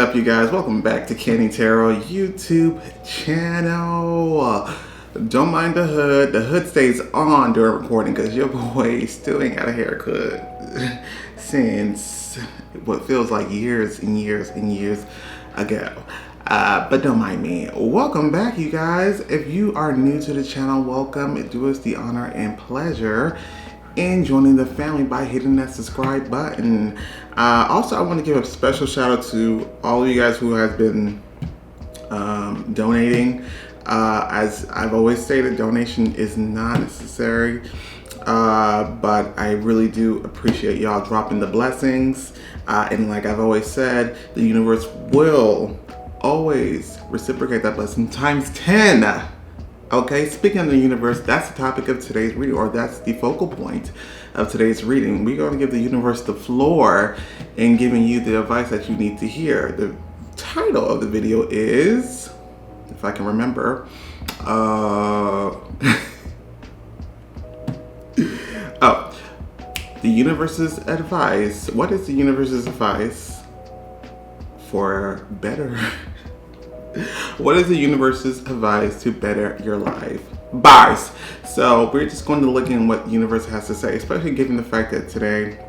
up, you guys? Welcome back to Candy Tarot YouTube channel. Don't mind the hood. The hood stays on during recording because your boy still ain't got a haircut since what feels like years and years and years ago. But don't mind me. Welcome back, you guys. If you are new to the channel, welcome. Do us the honor and pleasure in joining the family by hitting that subscribe button. Also, I want to give a special shout out to all of you guys who has been donating. As I've always stated, donation is not necessary, but I really do appreciate y'all dropping the blessings. And like I've always said, the universe will always reciprocate that blessing times 10. Okay, speaking of the universe, that's the topic of today's reading, or that's the focal point of today's reading. We're going to give the universe the floor in giving you the advice that you need to hear. The title of the video is, if I can remember, the universe's advice. What is the universe's advice for better? What is the universe's advice to better your life? Bars. So we're just going to look in what the universe has to say, especially given the fact that today,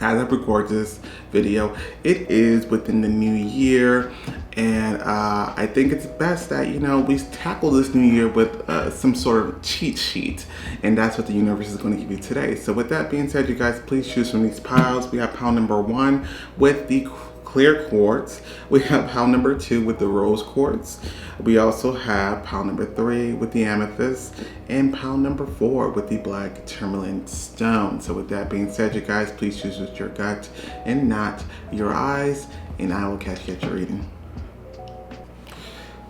as I record this video, it is within the new year. And I think it's best that, we tackle this new year with some sort of cheat sheet. And that's what the universe is going to give you today. So with that being said, you guys, please choose from these piles. We have pile number 1 with the clear quartz. We have pile number 2 with the rose quartz. We also have pile number 3 with the amethyst, and pile number 4 with the black tourmaline stone. So with that being said, you guys, please choose with your gut and not your eyes, and I will catch you at your reading.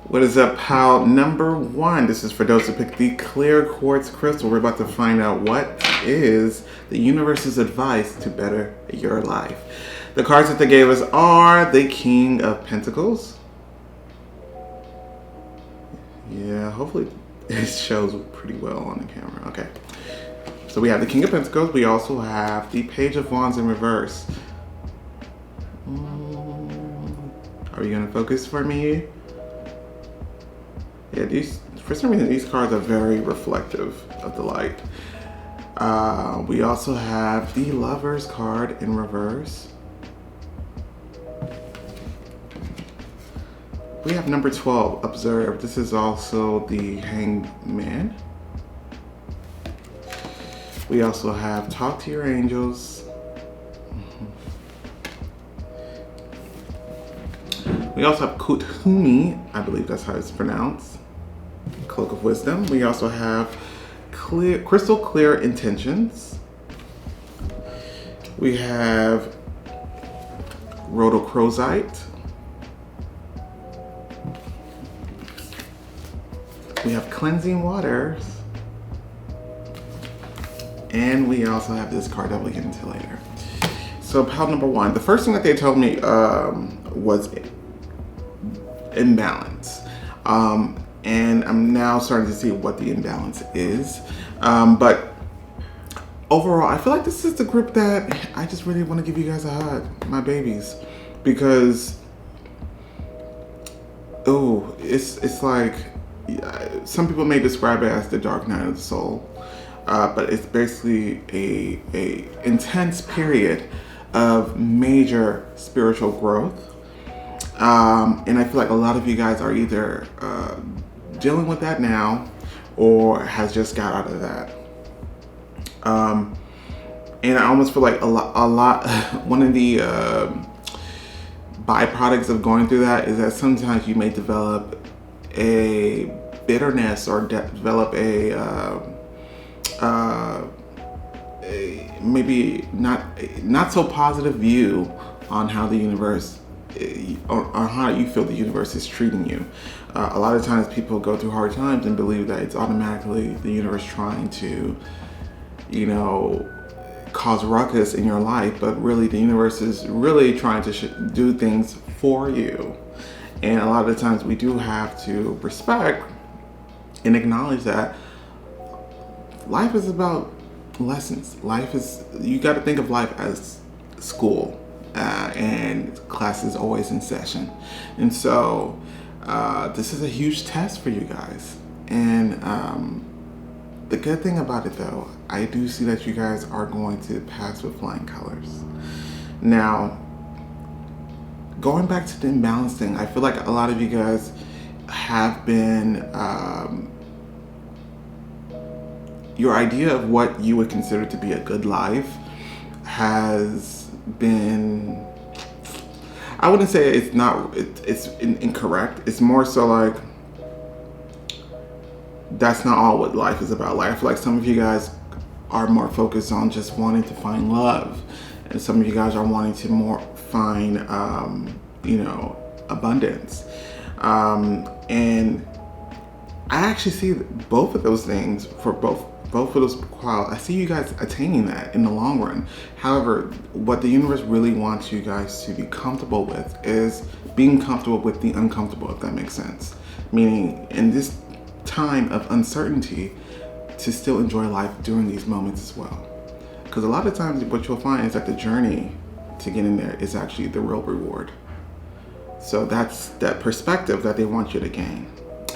What is up, pile number 1? This is for those who picked the clear quartz crystal. We're about to find out what is the universe's advice to better your life. The cards that they gave us are the King of Pentacles. Yeah, hopefully it shows pretty well on the camera. Okay. So we have the King of Pentacles. We also have the Page of Wands in reverse. Are you going to focus for me? Yeah, for some reason, these cards are very reflective of the light. We also have the Lover's card in reverse. We have number 12, Observe. This is also the Hanged Man. We also have Talk to Your Angels. We also have Kuthumi, I believe that's how it's pronounced. Cloak of Wisdom. We also have Crystal Clear Intentions. We have Rhodochrosite. We have Cleansing Waters. And we also have this card that we'll get into later. So pile number 1. The first thing that they told me was imbalance. And I'm now starting to see what the imbalance is. But overall, I feel like this is the group that I just really want to give you guys a hug, my babies. Because, it's like, some people may describe it as the dark night of the soul. But it's basically a intense period of major spiritual growth. And I feel like a lot of you guys are either dealing with that now or has just got out of that. And I almost feel like a lot one of the byproducts of going through that is that sometimes you may develop a bitterness or develop a maybe not so positive view on how the universe, on how you feel the universe is treating you. A lot of times people go through hard times and believe that it's automatically the universe trying to, cause ruckus in your life, but really the universe is really trying to do things for you. And a lot of the times we do have to respect and acknowledge that life is about lessons. You got to think of life as school. and class is always in session. And so this is a huge test for you guys. And the good thing about it, though, I do see that you guys are going to pass with flying colors. Now, going back to the imbalance thing, I feel like a lot of you guys have been, your idea of what you would consider to be a good life has been, I wouldn't say it's incorrect. It's more so like, that's not all what life is about. Like, I feel like some of you guys are more focused on just wanting to find love, and some of you guys are wanting to more find, abundance. And I actually see both of those things for both of those qualities. I see you guys attaining that in the long run. However, what the universe really wants you guys to be comfortable with is being comfortable with the uncomfortable, if that makes sense. Meaning, in this time of uncertainty, to still enjoy life during these moments as well. Because a lot of times what you'll find is that the journey to getting there is actually the real reward. So that's that perspective that they want you to gain.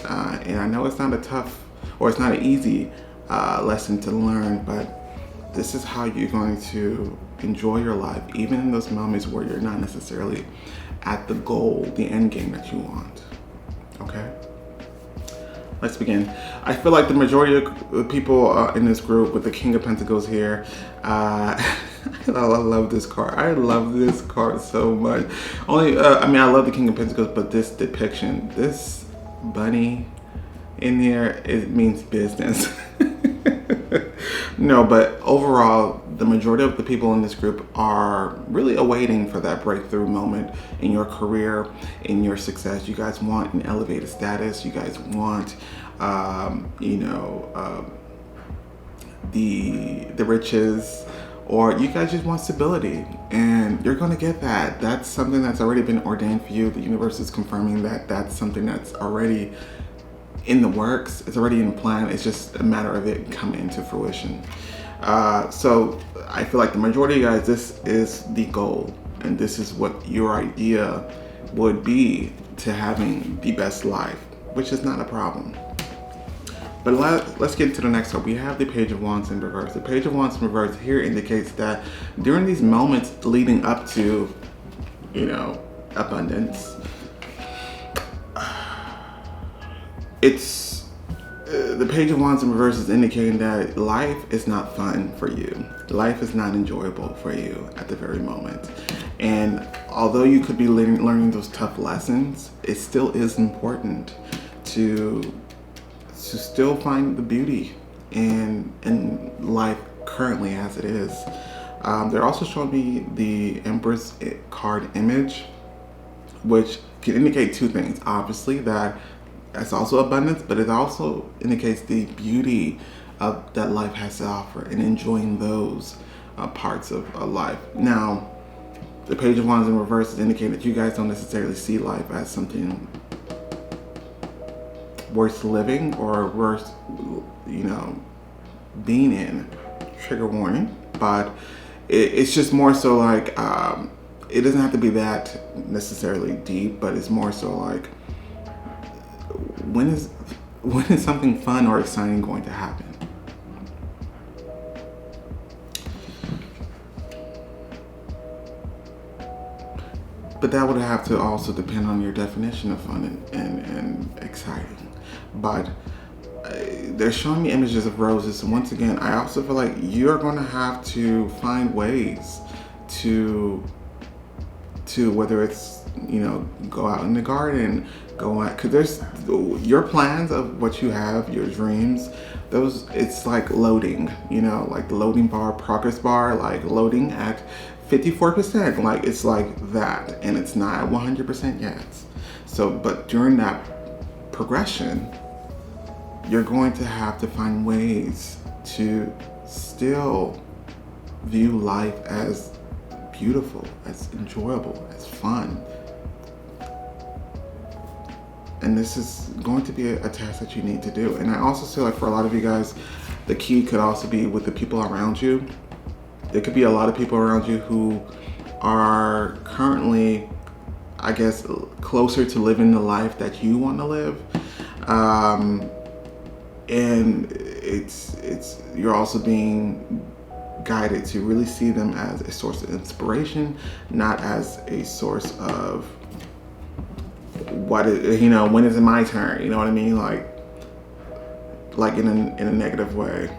And I know it's not a tough, or it's not an easy lesson to learn, but this is how you're going to enjoy your life, even in those moments where you're not necessarily at the goal, the end game that you want. Okay? Let's begin. I feel like the majority of the people in this group with the King of Pentacles here, I love this card. I love this card so much. I love the King of Pentacles, but this depiction, this bunny in there, it means business. No, but overall, the majority of the people in this group are really awaiting for that breakthrough moment in your career, in your success. You guys want an elevated status. You guys want, the riches, or you guys just want stability, and you're going to get that. That's something that's already been ordained for you. The universe is confirming that that's something that's already in the works. It's already in plan. It's just a matter of it coming into fruition. So I feel like the majority of you guys, this is the goal, and this is what your idea would be to having the best life, which is not a problem. But let's get to the next one. We have the Page of Wands in reverse. The Page of Wands in reverse here indicates that during these moments leading up to, abundance, it's the Page of Wands in reverse is indicating that life is not fun for you. Life is not enjoyable for you at the very moment. And although you could be learning those tough lessons, it still is important to still find the beauty in life currently as it is. They're also showing me the Empress card image, which can indicate two things. Obviously, that's also abundance, but it also indicates the beauty of that life has to offer and enjoying those parts of life. Now, the Page of Wands in reverse is indicating that you guys don't necessarily see life as something worth living or worth, being in. Trigger warning. But it's just more so like, it doesn't have to be that necessarily deep, but it's more so like, when is something fun or exciting going to happen? But that would have to also depend on your definition of fun and exciting. But they're showing me images of roses. And once again, I also feel like you're going to have to find ways to whether it's, go out in the garden, go out, because there's your plans of what you have, your dreams, those, it's like loading, like the loading bar, progress bar, like loading at 54%, like it's like that, and it's not 100% yet. So, but during that progression, you're going to have to find ways to still view life as beautiful, as enjoyable, as fun. And this is going to be a task that you need to do. And I also feel like for a lot of you guys, the key could also be with the people around you. There could be a lot of people around you who are currently, I guess, closer to living the life that you want to live. And it's you're also being guided to really see them as a source of inspiration, not as a source of when is it my turn? You know what I mean? Like in a negative way.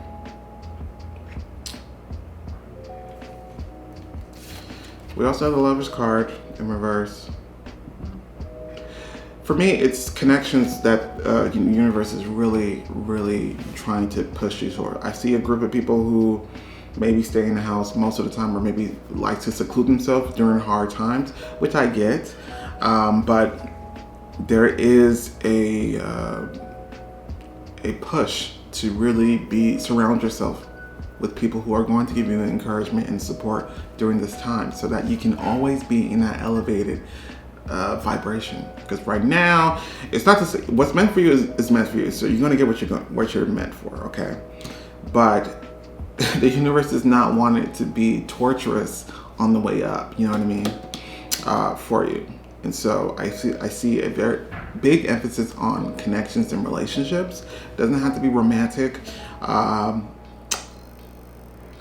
We also have the Lover's card in reverse. For me, it's connections that the universe is really, really trying to push you toward. I see a group of people who maybe stay in the house most of the time, or maybe like to seclude themselves during hard times, which I get. But there is a push to really surround yourself with people who are going to give you the encouragement and support during this time, so that you can always be in that elevated vibration. Because right now, it's not to say what's meant for you is meant for you. So you're gonna get what you're meant for, okay? But the universe does not want it to be torturous on the way up. You know what I mean? For you. And so I see a very big emphasis on connections and relationships. It doesn't have to be romantic.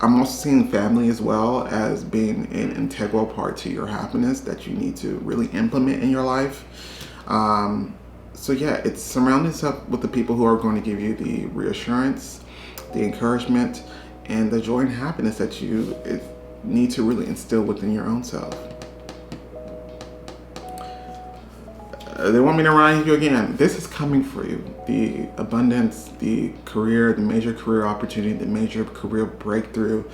I'm also seeing family as well as being an integral part to your happiness that you need to really implement in your life. So yeah, it's surrounding yourself with the people who are going to give you the reassurance, the encouragement, and the joy and happiness that you need to really instill within your own self. They want me to remind you again, this is coming for you. The abundance, the career, the major career opportunity, the major career breakthrough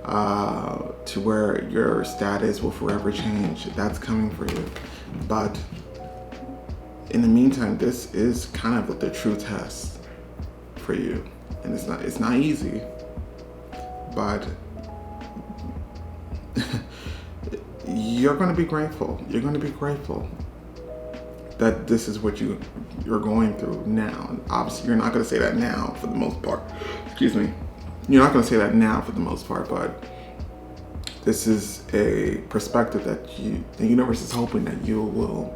to where your status will forever change. That's coming for you. But in the meantime, this is kind of the true test for you. And it's not easy, but you're going to be grateful. You're going to be grateful that this is what you're going through now. And obviously, you're not going to say that now for the most part. Excuse me. You're not going to say that now for the most part, but this is a perspective that the universe is hoping that you will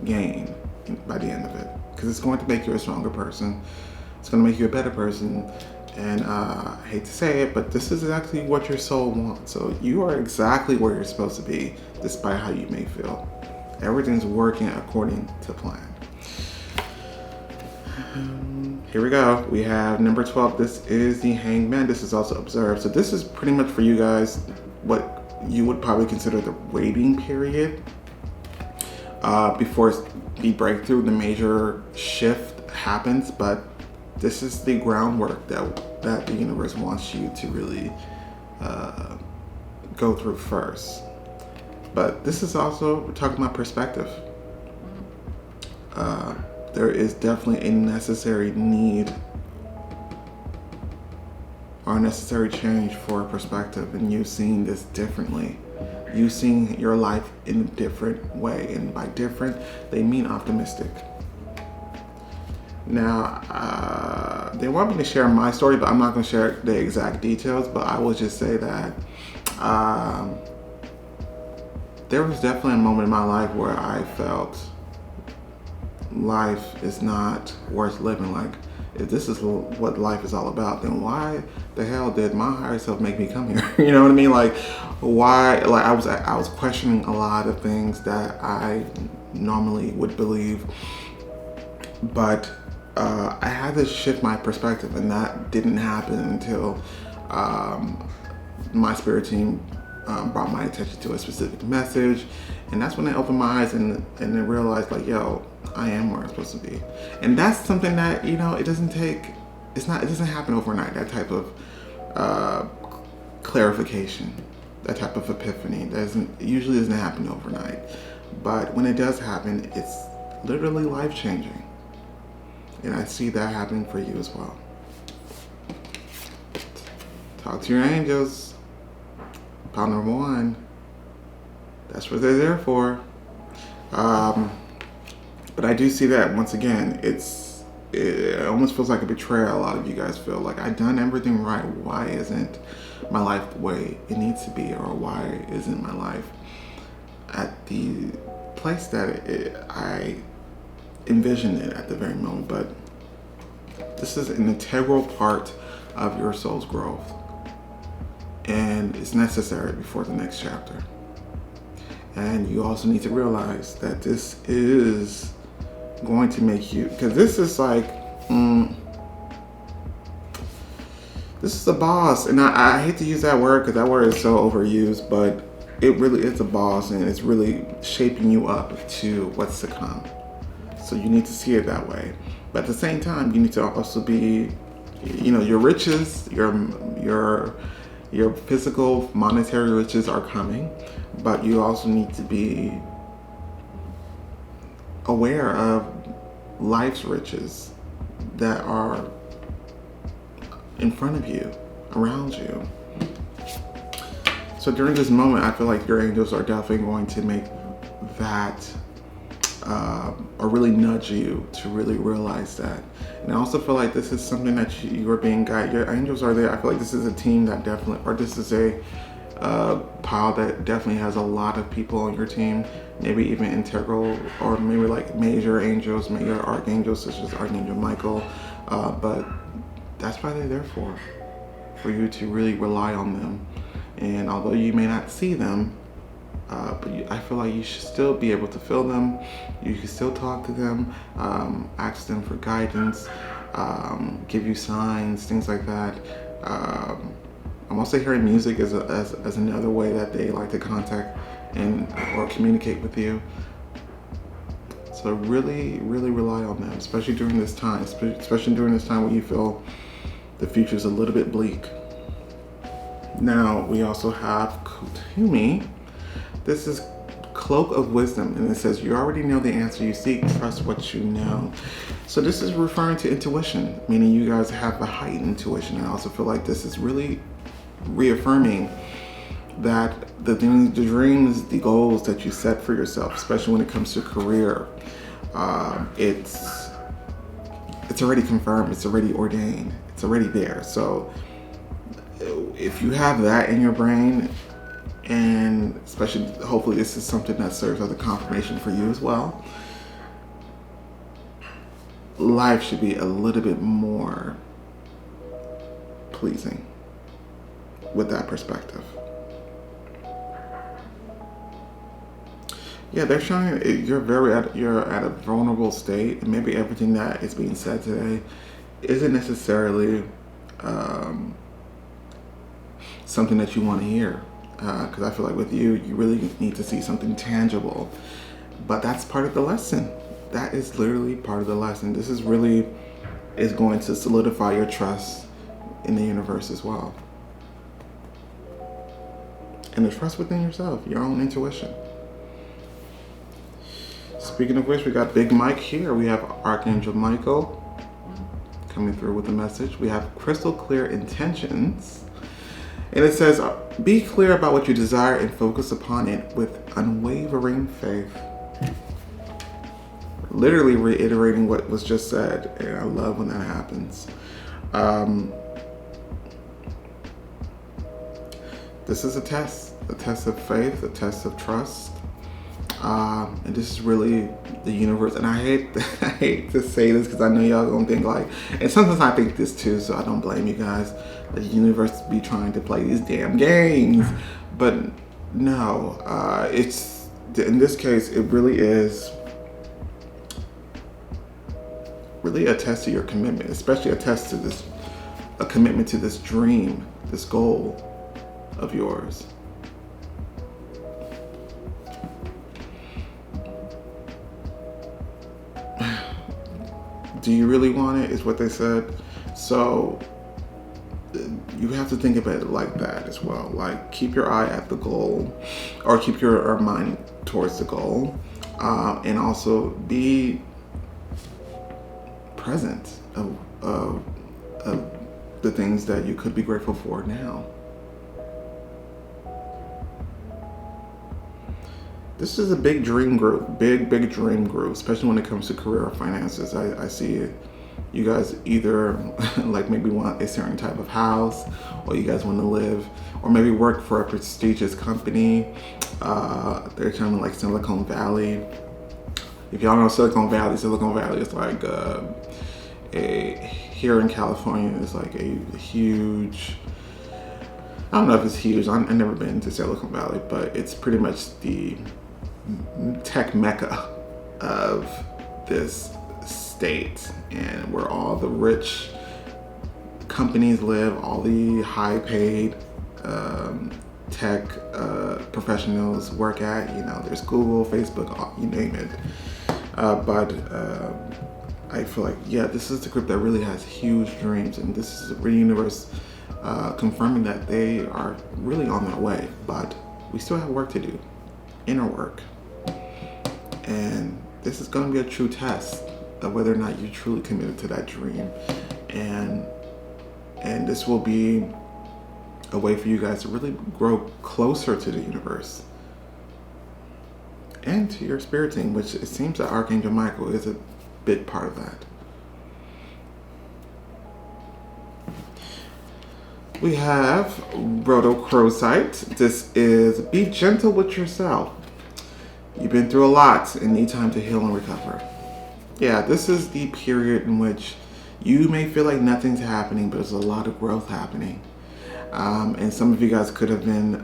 gain by the end of it. Because it's going to make you a stronger person. It's going to make you a better person. And I hate to say it, but this is exactly what your soul wants. So you are exactly where you're supposed to be, despite how you may feel. Everything's working according to plan. Here we go. We have number 12. This is the Hangman. This is also observed. So this is pretty much for you guys what you would probably consider the waiting period before the breakthrough, the major shift happens. But this is the groundwork that the universe wants you to really go through first. But this is also talking about perspective. There is definitely a necessary need or a necessary change for perspective, and you seeing this differently. You seeing your life in a different way, and by different, they mean optimistic. Now, they want me to share my story, but I'm not going to share the exact details, but I will just say that there was definitely a moment in my life where I felt life is not worth living. Like, if this is what life is all about, then why the hell did my higher self make me come here? You know what I mean? Like, why? Like, I was questioning a lot of things that I normally would believe, but I had to shift my perspective, and that didn't happen until my spirit team brought my attention to a specific message, and that's when I opened my eyes and then realized, like, yo, I am where I'm supposed to be. And that's something that, it doesn't happen overnight. That type of clarification, that type of epiphany, usually doesn't happen overnight. But when it does happen, it's literally life-changing. And I see that happening for you as well. Talk to your angels. Pile number 1. That's what they're there for. But I do see that once again, it's it almost feels like a betrayal. A lot of you guys feel like I've done everything right. Why isn't my life the way it needs to be, or why isn't my life at the place that I envisioned it at the very moment? But this is an integral part of your soul's growth, and it's necessary before the next chapter. And you also need to realize that this is going to make you, because this is like, this is a boss. And I hate to use that word because that word is so overused, but it really is a boss, and it's really shaping you up to what's to come. So you need to see it that way. But at the same time, you need to also be, your riches, your physical monetary riches are coming, but you also need to be aware of life's riches that are in front of you, around you. So during this moment, I feel like your angels are definitely going to make that, or really nudge you to really realize that. And I also feel like this is something that you are being guided. Your angels are there. I feel like this is a team that definitely, or this is a pile that definitely has a lot of people on your team, maybe even integral, or maybe like major angels, major archangels, such as Archangel Michael. But that's why they're there for you to really rely on them. And although you may not see them, but I feel like you should still be able to feel them. You can still talk to them, ask them for guidance, give you signs, things like that. I'm also hearing music as another way that they like to contact or communicate with you. So really, really rely on them, especially during this time, when you feel the future is a little bit bleak. Now we also have Kutumi. This is Cloak of Wisdom, and it says you already know the answer you seek, trust what you know. So this is referring to intuition, meaning you guys have a heightened intuition. I also feel like this is really reaffirming that the dreams, the goals that you set for yourself, especially when it comes to career, it's already confirmed, it's already ordained, it's already there. So if you have that in your brain, and especially, hopefully this is something that serves as a confirmation for you as well, life should be a little bit more pleasing with that perspective. Yeah, they're showing you're at a vulnerable state, and maybe everything that is being said today isn't necessarily something that you want to hear. Because I feel like with you really need to see something tangible. But that's part of the lesson. That is literally part of the lesson. This is going to solidify your trust in the universe as well. And the trust within yourself, your own intuition. Speaking of which, we got Big Mike here. We have Archangel Michael coming through with a message. We have crystal clear intentions. And it says, be clear about what you desire and focus upon it with unwavering faith. Literally reiterating what was just said. And I love when that happens. This is a test of faith, a test of trust. And this is really the universe. And I hate to say this because I know y'all gonna think like, and sometimes I think this too, so I don't blame you guys. The universe be trying to play these damn games, but no, it's in this case it really is really a test to your commitment, especially a commitment to this dream, this goal of yours. Do you really want it, is what they said. So you have to think about it like that as well. Like, keep your eye at the goal, or keep your mind towards the goal, and also be present of the things that you could be grateful for now. This is a big dream group, big dream group, especially when it comes to career or finances. I see You guys either like maybe want a certain type of house, or you guys want to live, or maybe work for a prestigious company. They're kind of like Silicon Valley. If y'all know Silicon Valley is like here in California is like a huge. I don't know if it's huge. I've never been to Silicon Valley, but it's pretty much the tech mecca of this state, and where all the rich companies live, all the high-paid tech professionals work at. You know, there's Google, Facebook, you name it. But I feel like, yeah, this is the group that really has huge dreams, and this is the universe confirming that they are really on their way. But we still have work to do, inner work, and this is going to be a true test of whether or not you're truly committed to that dream, and this will be a way for you guys to really grow closer to the universe and to your spirit team, which it seems that Archangel Michael is a big part of that. We have Rhodochrosite. This is be gentle with yourself. You've been through a lot and need time to heal and recover. Yeah, this is the period in which you may feel like nothing's happening, but there's a lot of growth happening. And some of you guys could have been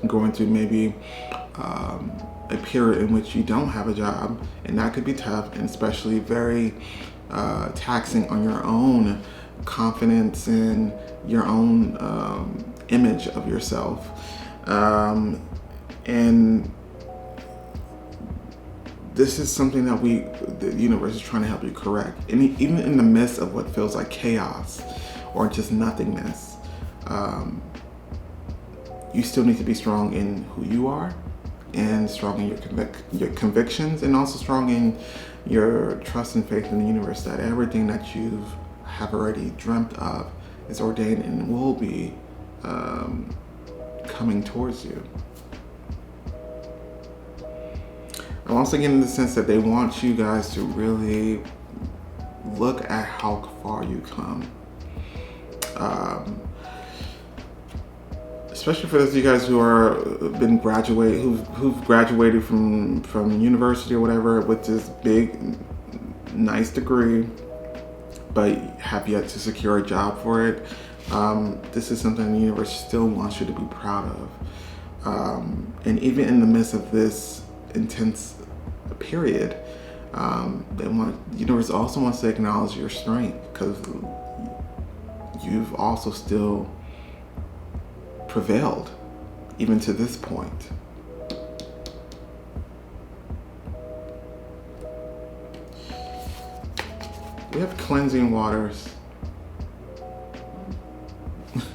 going through maybe a period in which you don't have a job, and that could be tough, and especially very taxing on your own confidence and your own image of yourself. And this is something that the universe is trying to help you correct. And even in the midst of what feels like chaos or just nothingness, you still need to be strong in who you are, and strong in your convictions, and also strong in your trust and faith in the universe that everything that you have already dreamt of is ordained and will be coming towards you. I'm also getting the sense that they want you guys to really look at how far you come. Especially for those of you guys who who've graduated from university or whatever with this big, nice degree, but have yet to secure a job for it. This is something the universe still wants you to be proud of. And even in the midst of this intense period, the universe also wants to acknowledge your strength, because you've also still prevailed even to this point. We have cleansing waters.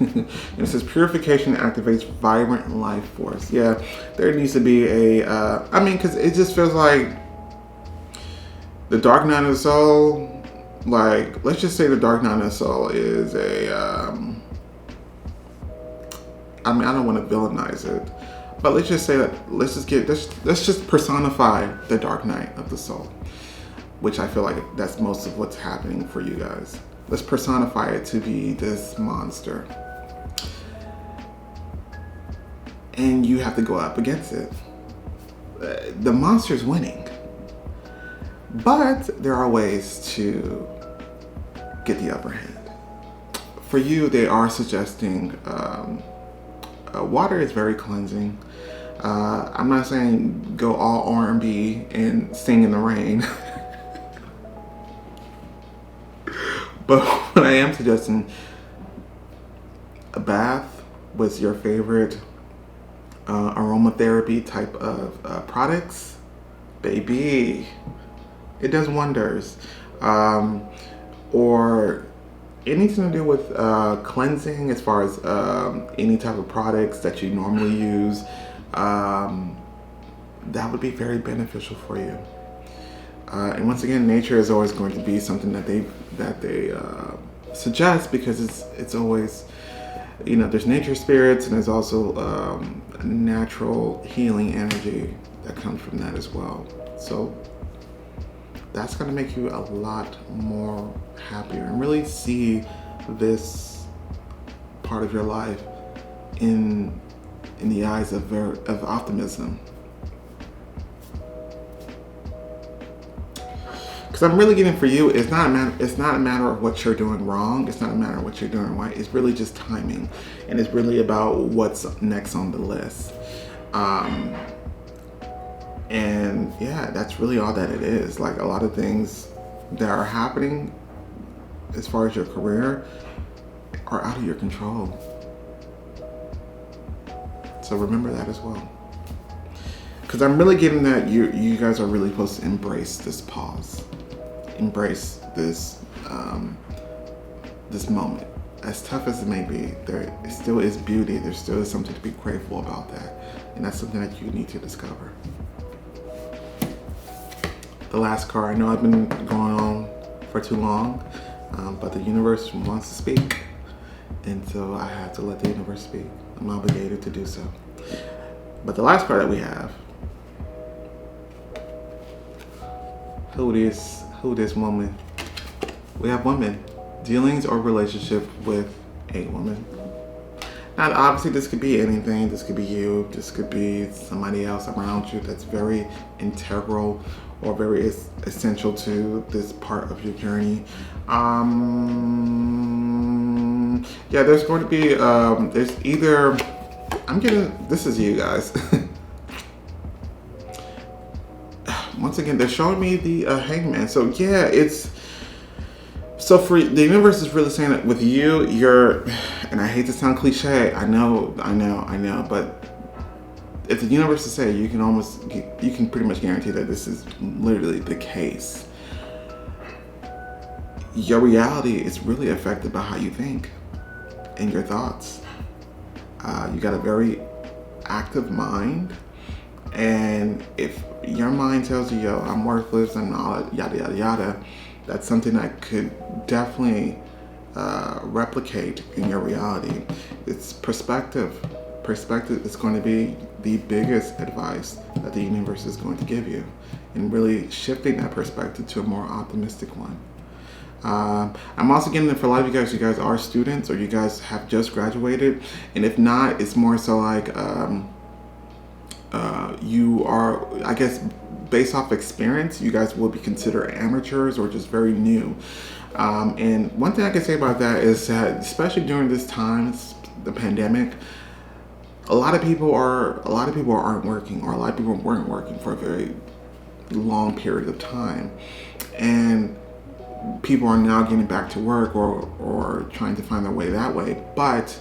It says purification activates vibrant life force. Yeah, there needs to be because it just feels like the Dark Night of the Soul, like, let's just say the Dark Night of the Soul is I don't want to villainize it, but let's just say that, let's just personify the Dark Night of the Soul, which I feel like that's most of what's happening for you guys. Let's personify it to be this monster, and you have to go up against it. The monster's winning, but there are ways to get the upper hand. For you, they are suggesting water is very cleansing. I'm not saying go all R&B and sing in the rain. But what I am suggesting, a bath with your favorite aromatherapy type of products, baby, it does wonders. Or anything to do with cleansing, as far as any type of products that you normally use, that would be very beneficial for you. And once again, nature is always going to be something that they suggest, because it's always, there's nature spirits, and there's also natural healing energy that comes from that as well. So that's going to make you a lot more happier and really see this part of your life in the eyes of optimism. Because I'm really getting for you, it's not a matter of what you're doing wrong. It's not a matter of what you're doing right. It's really just timing, and it's really about what's next on the list. And yeah, that's really all that it is. Like, a lot of things that are happening as far as your career are out of your control. So remember that as well. Because I'm really getting that you guys are really supposed to embrace this pause. Embrace this this moment. As tough as it may be, there still is beauty. There still is something to be grateful about that. And that's something that you need to discover. The last card, I know I've been going on for too long, but the universe wants to speak. And so I have to let the universe speak. I'm obligated to do so. But the last card that we have, who this woman? We have women. Dealings or relationship with a woman. Now, obviously, this could be anything. This could be you. This could be somebody else around you that's very integral or very essential to this part of your journey. Yeah, there's going to be, there's either, this is you guys. Once again, they're showing me the hangman. So yeah, so for the universe is really saying that with you, and I hate to sound cliche, I know, but if the universe is saying, you can pretty much guarantee that this is literally the case. Your reality is really affected by how you think and your thoughts. You got a very active mind, and if your mind tells you, yo, I'm worthless and all yada yada yada, that's something that could definitely replicate in your reality. It's perspective. Perspective is going to be the biggest advice that the universe is going to give you, and really shifting that perspective to a more optimistic one. I'm also getting it for a lot of you guys are students, or you guys have just graduated, and if not, it's more so like you are, I guess, based off experience, you guys will be considered amateurs or just very new. And one thing I can say about that is that, especially during this time, the pandemic, a lot of people aren't working, or a lot of people weren't working for a very long period of time, and people are now getting back to work or trying to find their way that way. But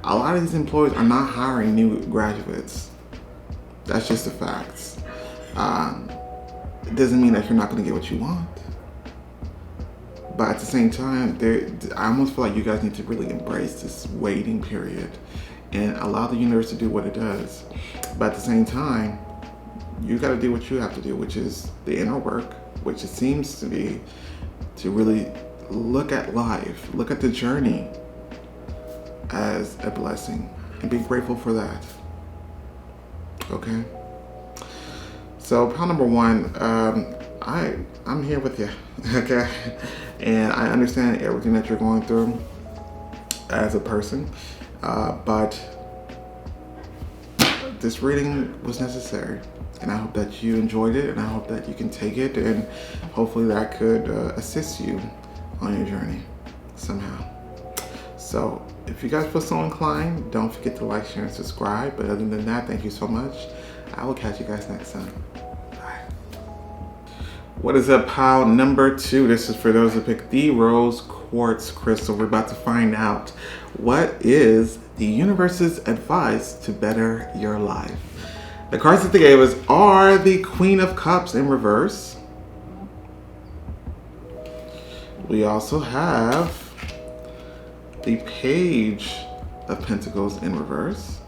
a lot of these employers are not hiring new graduates. That's just the facts. It doesn't mean that you're not going to get what you want. But at the same time, I almost feel like you guys need to really embrace this waiting period and allow the universe to do what it does. But at the same time, you got to do what you have to do, which is the inner work, which it seems to be to really look at life, look at the journey as a blessing, and be grateful for that. Okay? So pile number one, I'm here with you, okay? And I understand everything that you're going through as a person, but this reading was necessary, and I hope that you enjoyed it, and I hope that you can take it, and hopefully that could assist you on your journey somehow. So if you guys feel so inclined, don't forget to like, share, and subscribe. But other than that, thank you so much. I will catch you guys next time. Bye. What is up, pile number two? This is for those who picked the rose quartz crystal. We're about to find out what is the universe's advice to better your life. The cards that they gave us are the Queen of Cups in reverse. We also have the Page of Pentacles in reverse.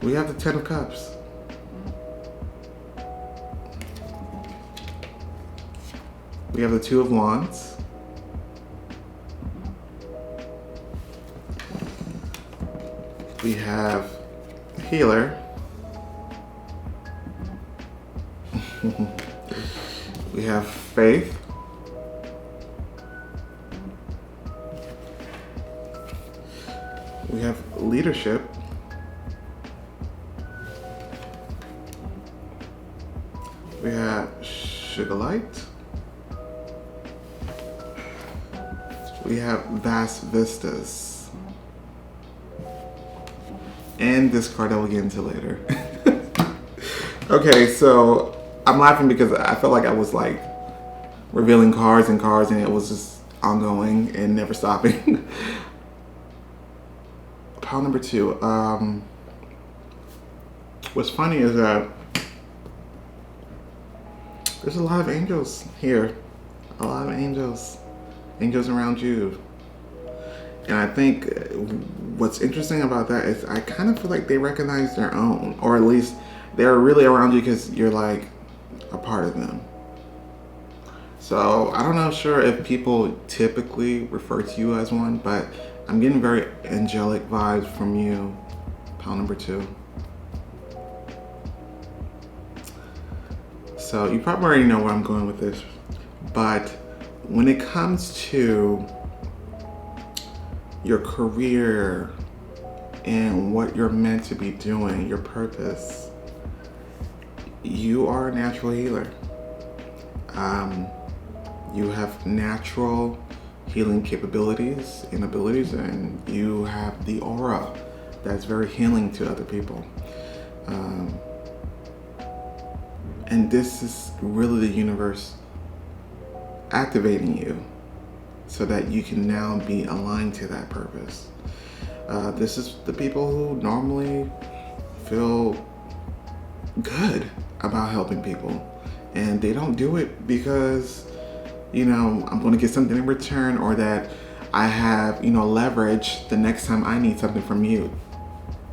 We have the Ten of Cups. We have the Two of Wands. We have healer. We have faith. We have leadership. We have sugar light. We have vast vistas. And this card I will get into later. Okay, so I'm laughing because I felt like I was like revealing cards and cards, and it was just ongoing and never stopping. Pile number 2. What's funny is that there's a lot of angels here. A lot of angels. Angels around you. And I think what's interesting about that is I kind of feel like they recognize their own, or at least they're really around you because you're like a part of them. So I don't know sure if people typically refer to you as one, but I'm getting very angelic vibes from you. Pile number 2. So you probably already know where I'm going with this, but when it comes to your career and what you're meant to be doing, your purpose, you are a natural healer. You have natural healing capabilities and abilities, and you have the aura that's very healing to other people. And this is really the universe activating you so that you can now be aligned to that purpose. This is the people who normally feel good about helping people, and they don't do it because, you know, I'm going to get something in return, or that I have, you know, leverage the next time I need something from you.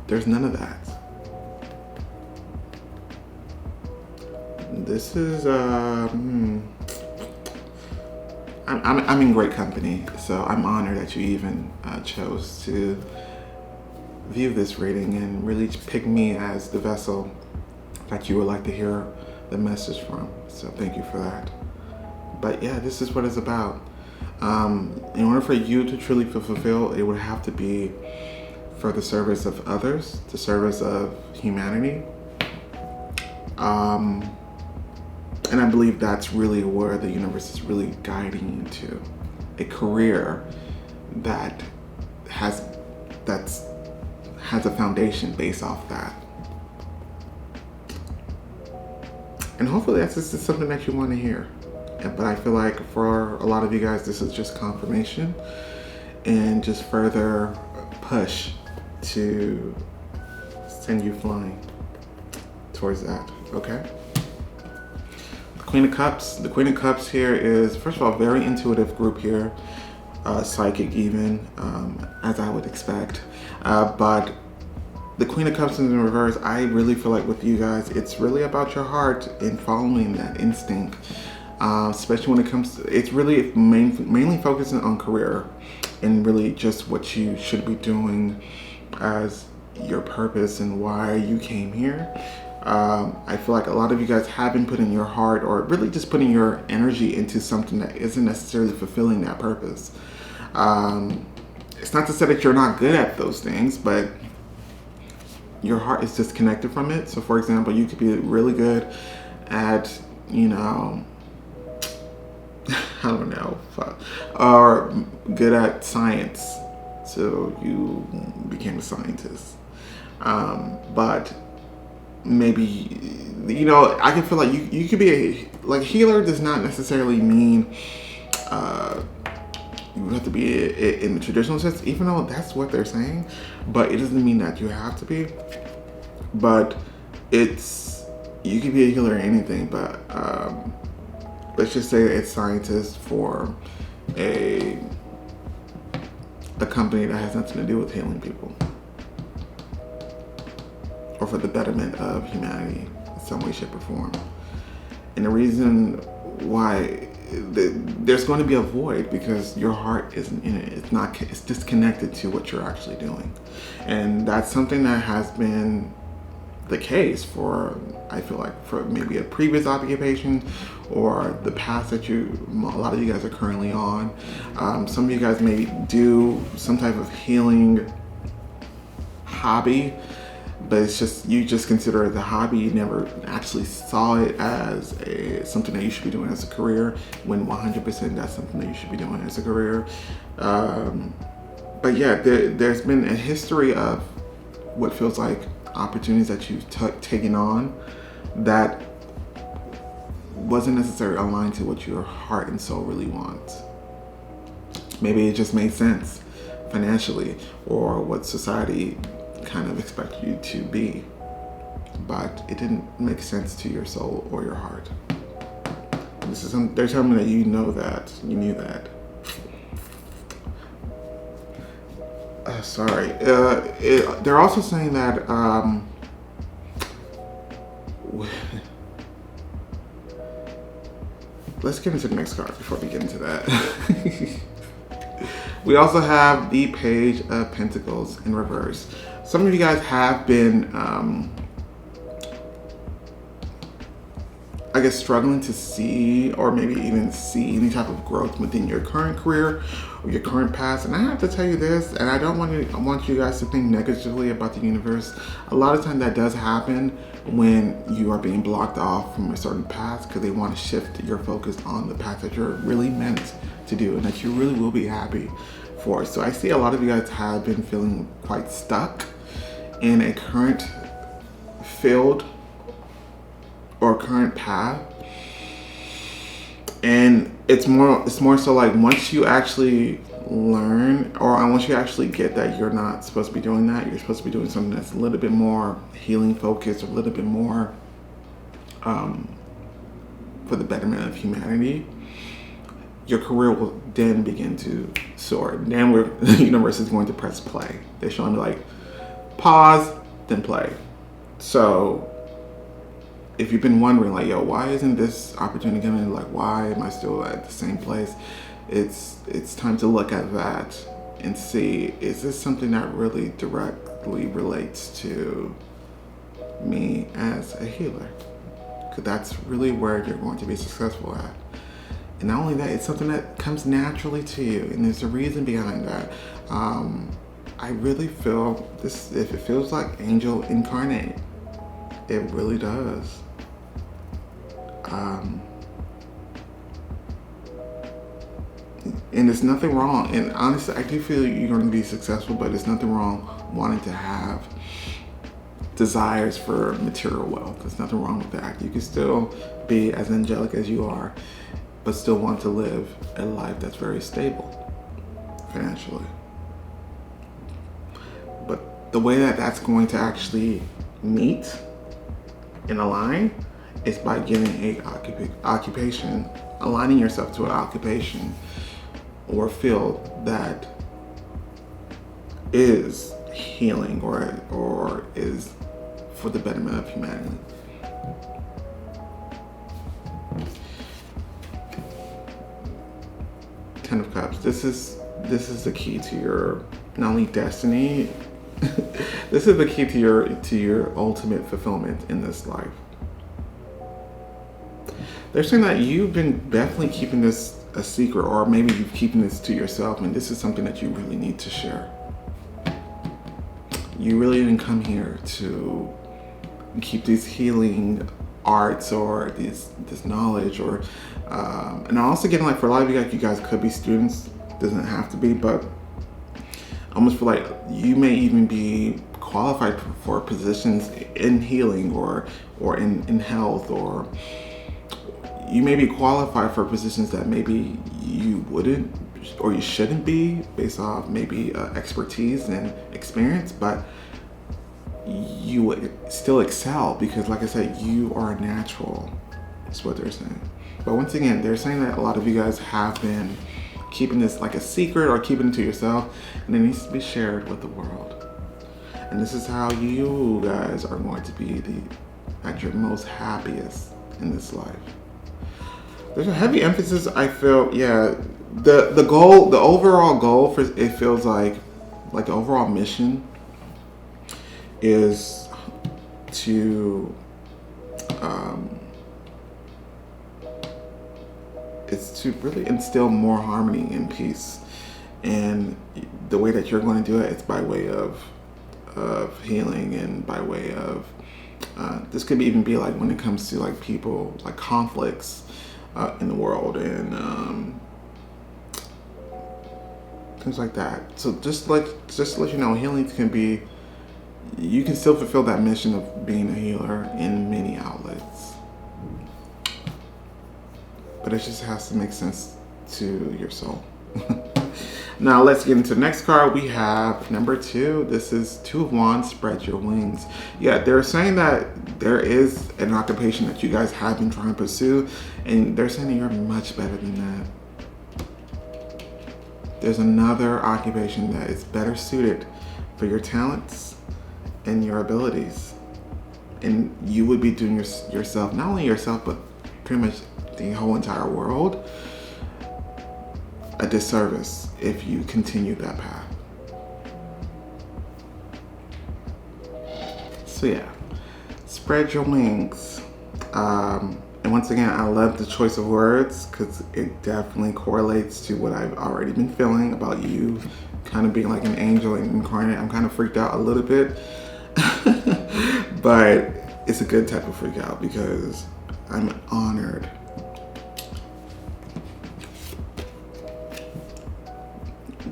There's none of that. This is I'm in great company, so I'm honored that you even chose to view this reading and really pick me as the vessel that you would like to hear the message from. So thank you for that. But yeah, this is what it's about. In order for you to truly feel fulfilled, it would have to be for the service of others, the service of humanity. And I believe that's really where the universe is really guiding you to. A career that has a foundation based off that. And hopefully that's just something that you want to hear. But I feel like for a lot of you guys, this is just confirmation and just further push to send you flying towards that, okay? Queen of Cups. The Queen of Cups here is, first of all, very intuitive group here, psychic even, as I would expect. But the Queen of Cups in reverse, I really feel like with you guys, it's really about your heart and following that instinct. Especially when it comes to, it's really mainly focusing on career and really just what you should be doing as your purpose and why you came here. I feel like a lot of you guys have been putting your heart, or really just putting your energy into something that isn't necessarily fulfilling that purpose. It's not to say that you're not good at those things, but your heart is disconnected from it. So for example, you could be really good at, you know, I don't know, or good at science. So you became a scientist. But maybe, you know, I can feel like you could be like healer does not necessarily mean you have to be in the traditional sense, even though that's what they're saying, but it doesn't mean that you have to be. But you can be a healer in anything, but let's just say it's scientist for a company that has nothing to do with healing people, or for the betterment of humanity in some way, shape, or form. And the reason why there's going to be a void because your heart isn't in it. It's disconnected to what you're actually doing. And that's something that has been the case for, I feel like, for maybe a previous occupation or the path that a lot of you guys are currently on. Some of you guys may do some type of healing hobby, but it's just, you just consider it a hobby. You never actually saw it as something that you should be doing as a career, when 100% that's something that you should be doing as a career. But yeah, there's been a history of what feels like opportunities that you've taken on that wasn't necessarily aligned to what your heart and soul really wants. Maybe it just made sense financially, or what society kind of expect you to be, but it didn't make sense to your soul or your heart. They're telling me that you knew that. Sorry. They're also saying that let's get into the next card before we get into that. We also have the Page of Pentacles in reverse. Some of you guys have been, I guess, struggling to see, or maybe even see, any type of growth within your current career or your current past. And I have to tell you this, and I want you guys to think negatively about the universe. A lot of times that does happen when you are being blocked off from a certain path, because they want to shift your focus on the path that you're really meant to do and that you really will be happy for. So I see a lot of you guys have been feeling quite stuck in a current field or current path, and it's more so like, once you actually learn, or once you actually get that you're not supposed to be doing that, you're supposed to be doing something that's a little bit more healing focused, or a little bit more for the betterment of humanity, your career will then begin to soar. Then the universe is going to press play. They're showing me like, pause, then play. So if you've been wondering like, yo, why isn't this opportunity coming? Like, why am I still at the same place? It's time to look at that and see, is this something that really directly relates to me as a healer? Because that's really where you're going to be successful at. And not only that, it's something that comes naturally to you, and there's a reason behind that. I really feel this, if it feels like angel incarnate, it really does. And there's nothing wrong, and honestly, I do feel you're going to be successful, but there's nothing wrong wanting to have desires for material wealth. There's nothing wrong with that. You can still be as angelic as you are, but still want to live a life that's very stable financially. But the way that that's going to actually meet and align is by getting a occupation, aligning yourself to an occupation or field that is healing, or is for the betterment of humanity. Ten of Cups. This is the key to your, not only destiny, this is the key to your ultimate fulfillment in this life. They're saying that you've been definitely keeping this a secret, or maybe you're keeping this to yourself, and this is something that you really need to share. You really didn't come here to keep these healing arts or this knowledge, or and I also getting like, for a lot of you guys could be students, doesn't have to be, but I almost feel like you may even be qualified for positions in healing or in health, or you may be qualified for positions that maybe you wouldn't or you shouldn't be, based off maybe expertise and experience, but you would still excel because, like I said, you are natural. That's what they're saying. But once again, they're saying that a lot of you guys have been keeping this like a secret, or keeping it to yourself, and it needs to be shared with the world. And this is how you guys are going to be at your most happiest in this life. There's a heavy emphasis, I feel, the goal, the overall goal for it feels like the overall mission is to um, it's to really instill more harmony and peace. And the way that you're going to do it is by way of healing, and by way of this could even be like when it comes to like people, like conflicts in the world, and things like that. So just to let you know, healing can be, you can still fulfill that mission of being a healer in many outlets, but it just has to make sense to your soul. Now let's get into the next card. We have number 2. This is 2 of Wands, spread your wings. Yeah, they're saying that there is an occupation that you guys have been trying to pursue, and they're saying that you're much better than that. There's another occupation that is better suited for your talents and your abilities. And you would be doing yourself, not only yourself, but pretty much the whole entire world, a disservice if you continue that path. So yeah, spread your wings. And once again, I love the choice of words because it definitely correlates to what I've already been feeling about you kind of being like an angel incarnate. I'm kind of freaked out a little bit, but it's a good type of freak out because I'm honored.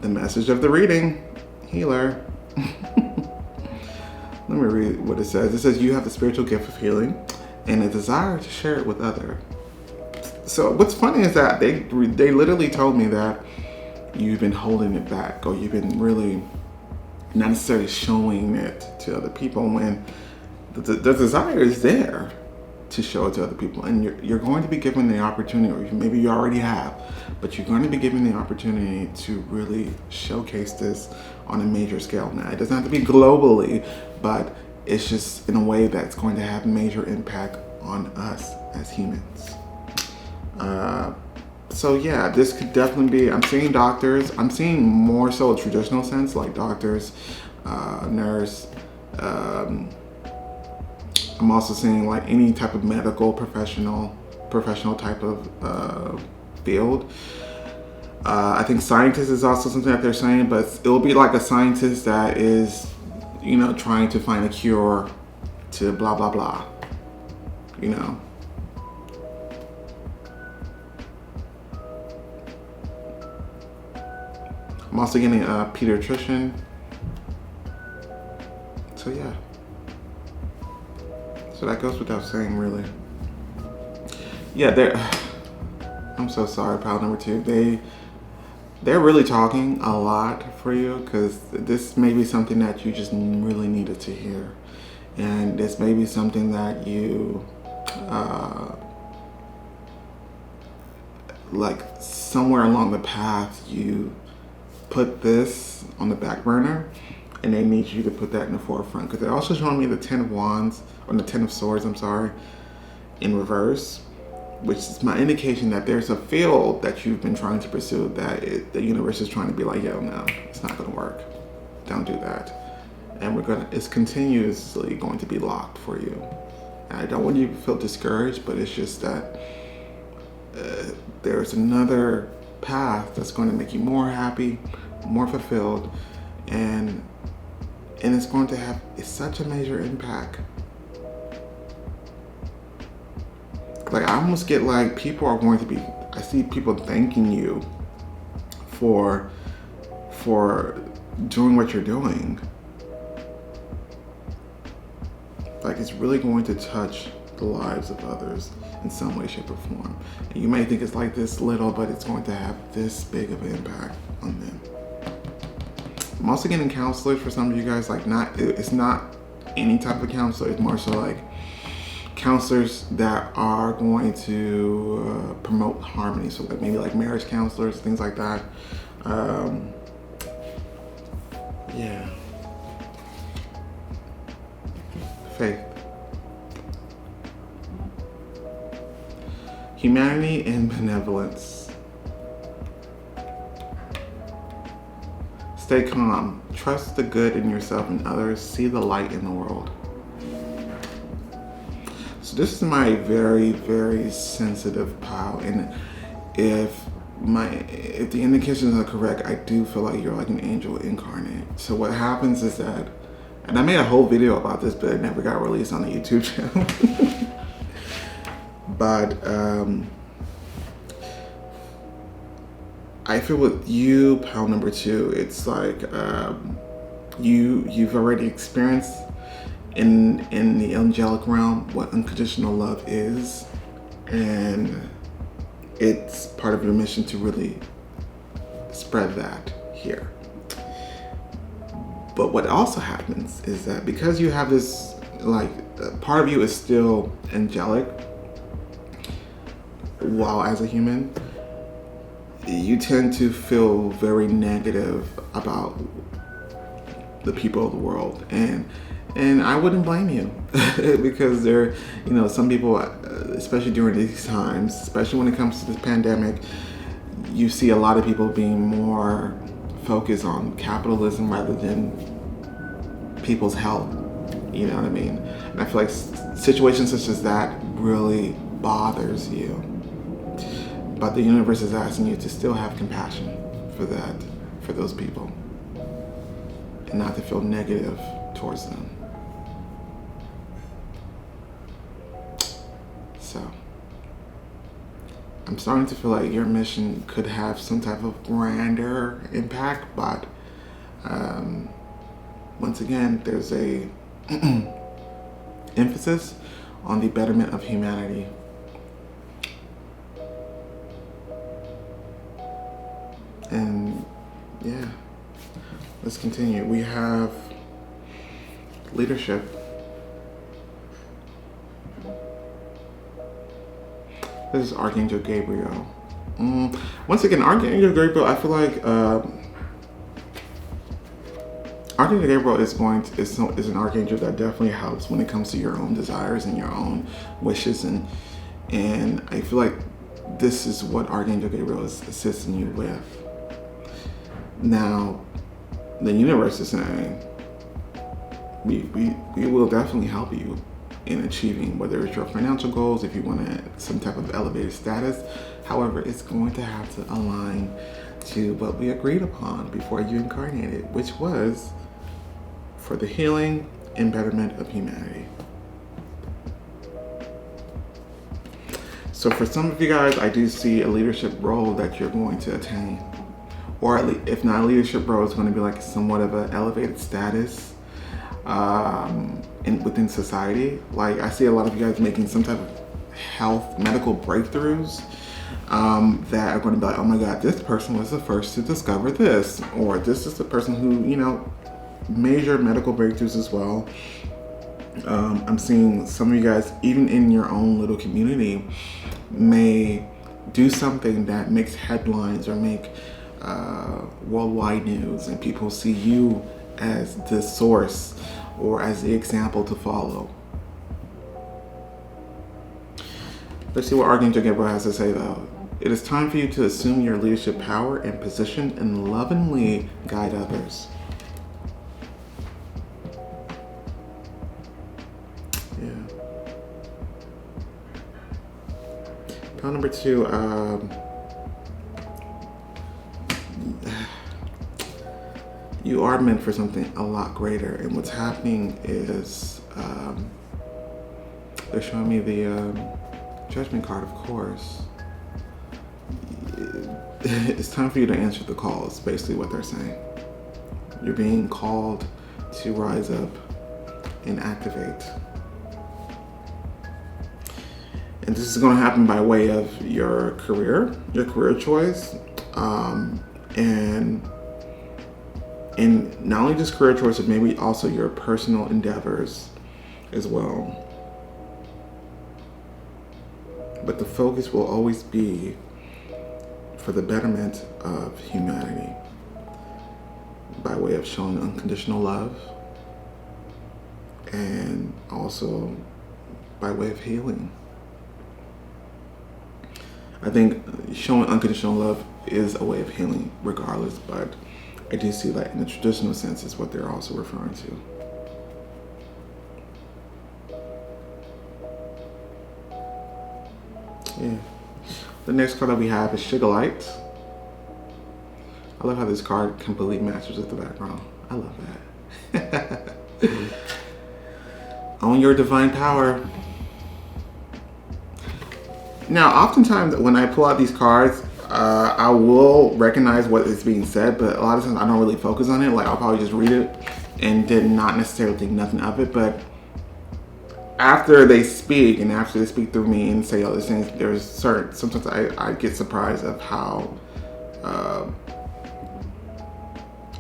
The message of the reading, healer. Let me read what it says. It says you have the spiritual gift of healing and a desire to share it with others. So what's funny is that they literally told me that you've been holding it back, or you've been really not necessarily showing it to other people, when the desire is there to show it to other people. And you're going to be given the opportunity, or maybe you already have, but you're going to be given the opportunity to really showcase this on a major scale. Now, it doesn't have to be globally, but it's just in a way that's going to have major impact on us as humans. So yeah, this could definitely be, I'm seeing doctors, I'm seeing more so a traditional sense, like doctors, nurse, I'm also seeing like any type of medical professional type of field. I think scientist is also something that they're saying, but it'll be like a scientist that is, you know, trying to find a cure to blah, blah, blah, you know. I'm also getting a pediatrician. So yeah. So that goes without saying, really. Yeah, I'm so sorry, pile number 2. They're really talking a lot for you, because this may be something that you just really needed to hear. And this may be something that you, like somewhere along the path, you put this on the back burner, and they need you to put that in the forefront. Because they're also showing me the 10 of Wands, or the 10 of Swords, I'm sorry, in reverse, which is my indication that there's a field that you've been trying to pursue that the universe is trying to be like, yo, no, it's not going to work. Don't do that. And it's continuously going to be locked for you. And I don't want you to feel discouraged, but it's just that there's another path that's going to make you more happy, more fulfilled, and it's going to have such a major impact. Like, I almost get like people are going to be, I see people thanking you for doing what you're doing. Like, it's really going to touch the lives of others in some way, shape, or form. And you may think it's like this little, but it's going to have this big of an impact on them. I'm also getting counselors for some of you guys. Like, it's not any type of counselor. It's more so like counselors that are going to promote harmony. So like maybe like marriage counselors, things like that. Yeah. Faith. Humanity and benevolence. Stay calm. Trust the good in yourself and others. See the light in the world. So this is my very, very sensitive pile, and if the indications are correct, I do feel like you're like an angel incarnate. So what happens is that, and I made a whole video about this, but it never got released on the YouTube channel. But I feel with you, pile number 2, it's like you've already experienced in the angelic realm what unconditional love is, and it's part of your mission to really spread that here. But what also happens is that because you have this, like, part of you is still angelic while as a human, you tend to feel very negative about the people of the world, and I wouldn't blame you because there, some people, especially during these times, especially when it comes to this pandemic, you see a lot of people being more focused on capitalism rather than people's health. You know what I mean? And I feel like situations such as that really bothers you. But the universe is asking you to still have compassion for those people, and not to feel negative towards them. So, I'm starting to feel like your mission could have some type of grander impact, but once again, there's a emphasis on the betterment of humanity. And yeah, let's continue. We have leadership. This is Archangel Gabriel. Once again, Archangel Gabriel, I feel like Archangel Gabriel is an archangel that definitely helps when it comes to your own desires and your own wishes, and I feel like this is what Archangel Gabriel is assisting you with. Now, the universe is saying we will definitely help you in achieving, whether it's your financial goals, if you want some type of elevated status. However, it's going to have to align to what we agreed upon before you incarnated, which was for the healing and betterment of humanity. So for some of you guys, I do see a leadership role that you're going to attain. Or at least, if not a leadership role, it's going to be like somewhat of an elevated status within society. Like, I see a lot of you guys making some type of medical breakthroughs that are going to be like, oh my God, this person was the first to discover this. Or this is the person who, major medical breakthroughs as well. I'm seeing some of you guys, even in your own little community, may do something that makes headlines or make worldwide news, and people see you as the source or as the example to follow. Let's see what Archangel Gabriel has to say though. It is time for you to assume your leadership power and position and lovingly guide others. Yeah. Pile number 2, you are meant for something a lot greater, and what's happening is they're showing me the Judgment card, of course. It's time for you to answer the call, is basically what they're saying. You're being called to rise up and activate. And this is going to happen by way of your career choice, and not only just career choice, but maybe also your personal endeavors as well. But the focus will always be for the betterment of humanity by way of showing unconditional love, and also by way of healing. I think showing unconditional love is a way of healing regardless, but I do see that in the traditional sense is what they're also referring to. Yeah. The next card that we have is Sugar Light. I love how this card completely matches with the background. I love that. Own your divine power. Now, oftentimes when I pull out these cards, I will recognize what is being said, but a lot of times I don't really focus on it. Like, I'll probably just read it and did not necessarily think nothing of it. But after they speak, and after they speak through me and say all these things, sometimes I get surprised of how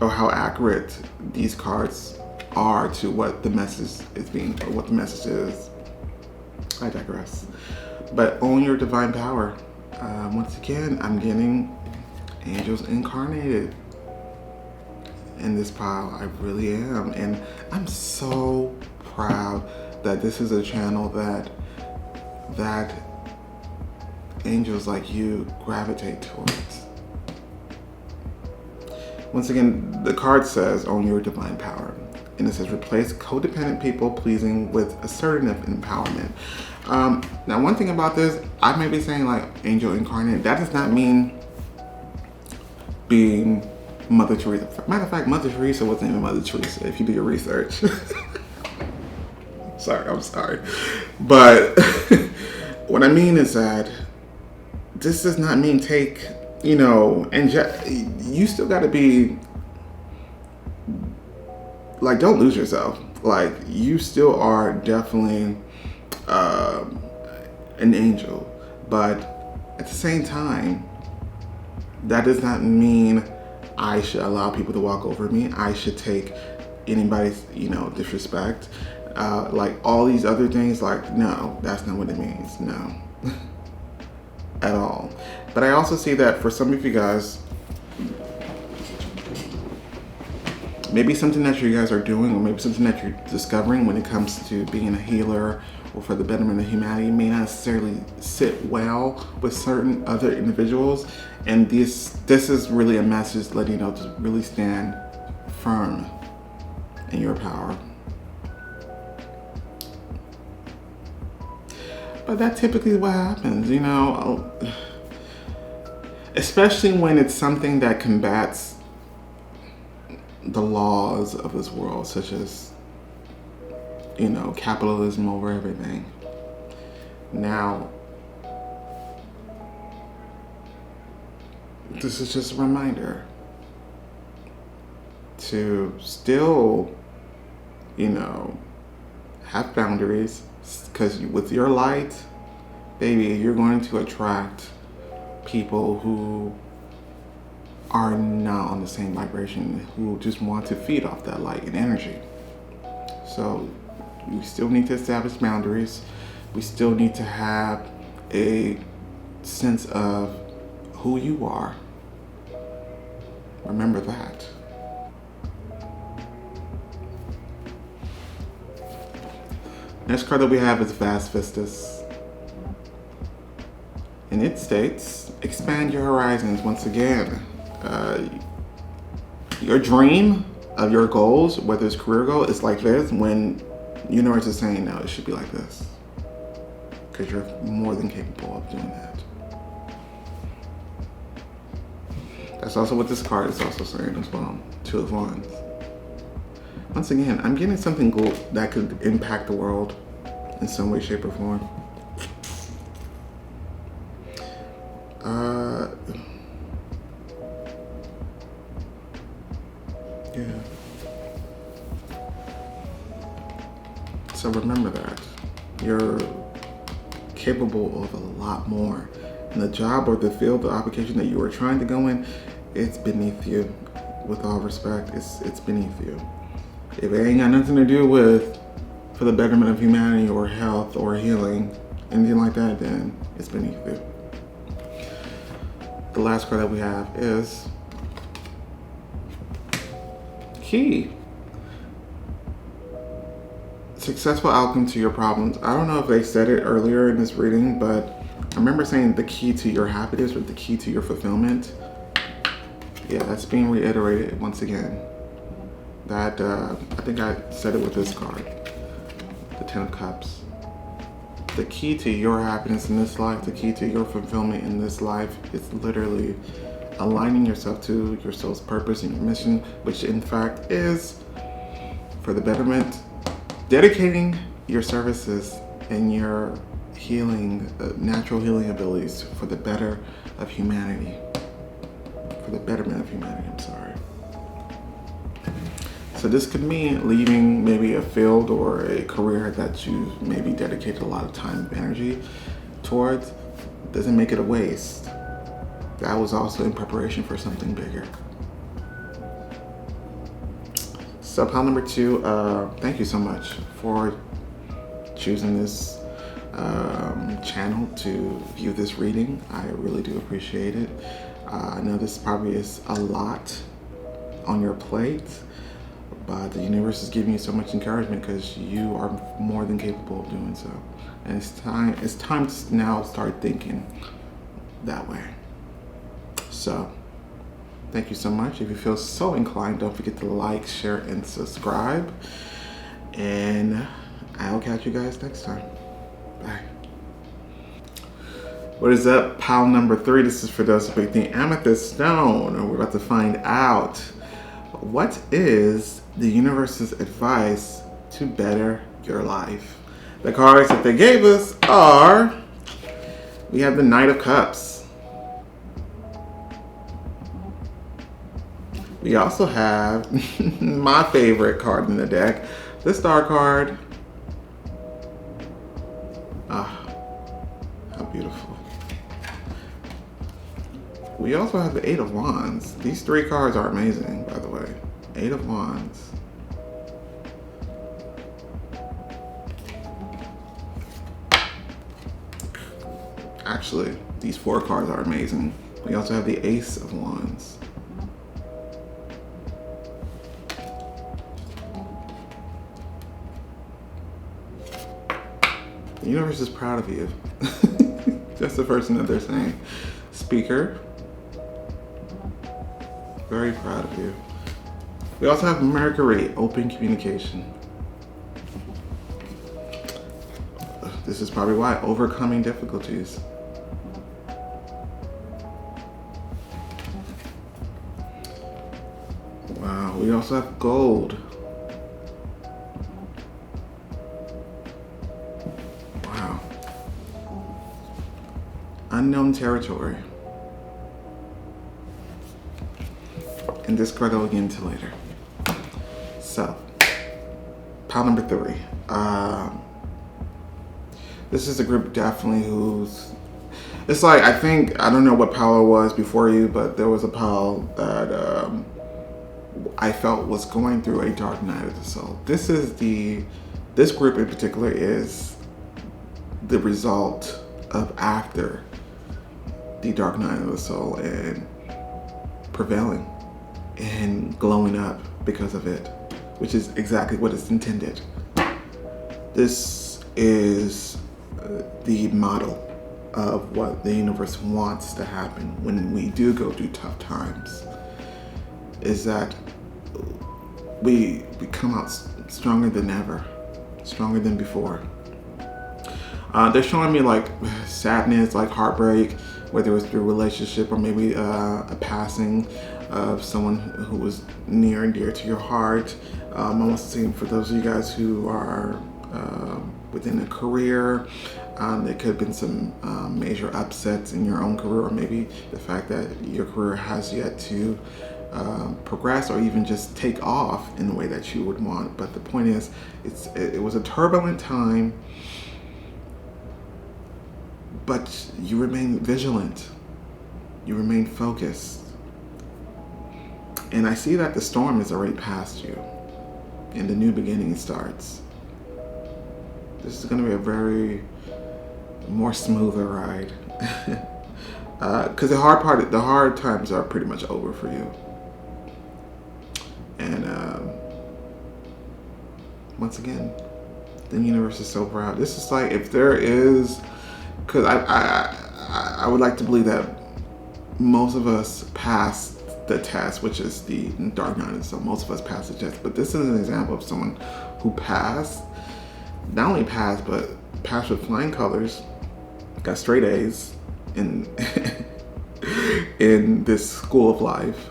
accurate these cards are to what the message is. I digress. But own your divine power. Once again, I'm getting angels incarnated in this pile. I really am. And I'm so proud that this is a channel that angels like you gravitate towards. Once again, the card says own your divine power. And it says replace codependent people pleasing with assertive empowerment. Now, one thing about this, I may be saying like angel incarnate. That does not mean being Mother Teresa. Matter of fact, Mother Teresa wasn't even Mother Teresa if you do your research. I'm sorry. But what I mean is that this does not mean take, and you still got to be, like, don't lose yourself. Like, you still are definitely an angel, but at the same time, that does not mean I should allow people to walk over me. I should take anybody's, disrespect. Like all these other things, like, no, that's not what it means. No, at all. But I also see that for some of you guys, maybe something that you guys are doing, or maybe something that you're discovering when it comes to being a healer or for the betterment of humanity may not necessarily sit well with certain other individuals. And this is really a message letting you know to really stand firm in your power. But that typically is what happens, especially when it's something that combats the laws of this world, such as, capitalism over everything. Now, this is just a reminder to still, have boundaries, because with your light, baby, you're going to attract people who are not on the same vibration, who just want to feed off that light and energy. So we still need to establish boundaries. We still need to have a sense of who you are. Remember that. Next card that we have is Vast Vistas. And it states, expand your horizons. Once again, your dream of your goals, whether it's career goal, is like this, when universe is saying, no, it should be like this. Because you're more than capable of doing that. That's also what this card is also saying as well. Two of Wands. Once again, I'm getting something good that could impact the world in some way, shape, or form. Yeah. So remember that. You're capable of a lot more. And the job or the field, the application that you are trying to go in, it's beneath you. With all respect, it's beneath you. If it ain't got nothing to do with for the betterment of humanity or health or healing, anything like that, then it's beneath you. The last card that we have is Key. Successful outcome to your problems. I don't know if they said it earlier in this reading, but I remember saying the key to your happiness or the key to your fulfillment. Yeah, that's being reiterated once again. That I think I said it with this card, the Ten of Cups. The key to your happiness in this life, the key to your fulfillment in this life is literally aligning yourself to your soul's purpose and your mission, which in fact is for the betterment, dedicating your services and your healing, natural healing abilities for the better of humanity. For the betterment of humanity, I'm sorry. So this could mean leaving maybe a field or a career that you maybe dedicated a lot of time and energy towards. Doesn't make it a waste. That was also in preparation for something bigger. So pile number 2, thank you so much for choosing this channel to view this reading. I really do appreciate it. I know this probably is a lot on your plate, but the universe is giving you so much encouragement because you are more than capable of doing so. And it's time to now start thinking that way. So thank you so much. If you feel so inclined, don't forget to like, share, and subscribe. And I'll catch you guys next time. Bye. What is up, pile number 3? This is for those who picked the amethyst stone. And we're about to find out what is the universe's advice to better your life. The cards that they gave us are, we have the Knight of Cups. We also have my favorite card in the deck, the Star card. Ah, how beautiful. We also have the Eight of Wands. These 3 cards are amazing, by the way. Eight of Wands. Actually, these 4 cards are amazing. We also have the Ace of Wands. The universe is proud of you. That's the first thing that they're saying. Speaker. Very proud of you. We also have Mercury, open communication. This is probably why, overcoming difficulties. Wow, we also have gold. Wow. Unknown territory. And this card I'll get into later. So, pile number 3. This is a group definitely who's, it's like, I don't know what pile it was before you, but there was a pile that I felt was going through a dark night of the soul. This group in particular is the result of after the dark night of the soul and prevailing and glowing up because of it, which is exactly what it's intended. This is the model of what the universe wants to happen when we do go through tough times, is that we come out stronger than ever, stronger than before. They're showing me like sadness, like heartbreak, whether it was through a relationship or maybe a passing of someone who was near and dear to your heart. I'm also seeing for those of you guys who are within a career, there could have been some major upsets in your own career, or maybe the fact that your career has yet to progress or even just take off in the way that you would want. But the point is, it was a turbulent time, but you remain vigilant. You remain focused. And I see that the storm is already past you and the new beginning starts. This is going to be a very more smoother ride. Because the hard times are pretty much over for you. And once again, the universe is so proud. This is like, if there is, because I would like to believe that most of us passed the test, which is the dark night. So most of us passed the test. But this is an example of someone who passed, not only passed, but passed with flying colors, got straight A's in in this school of life,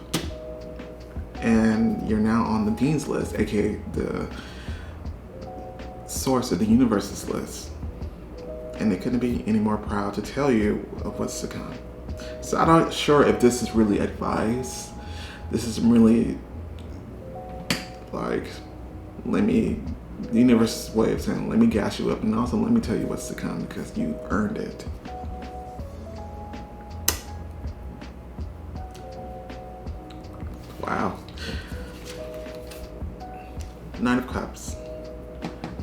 and you're now on the dean's list, aka the source of the universe's list. And they couldn't be any more proud to tell you of what's to come. So I'm not sure if this is really advice. This is really like, the universe's way of saying, let me gas you up, and also let me tell you what's to come, because you earned it. Wow. Nine of Cups.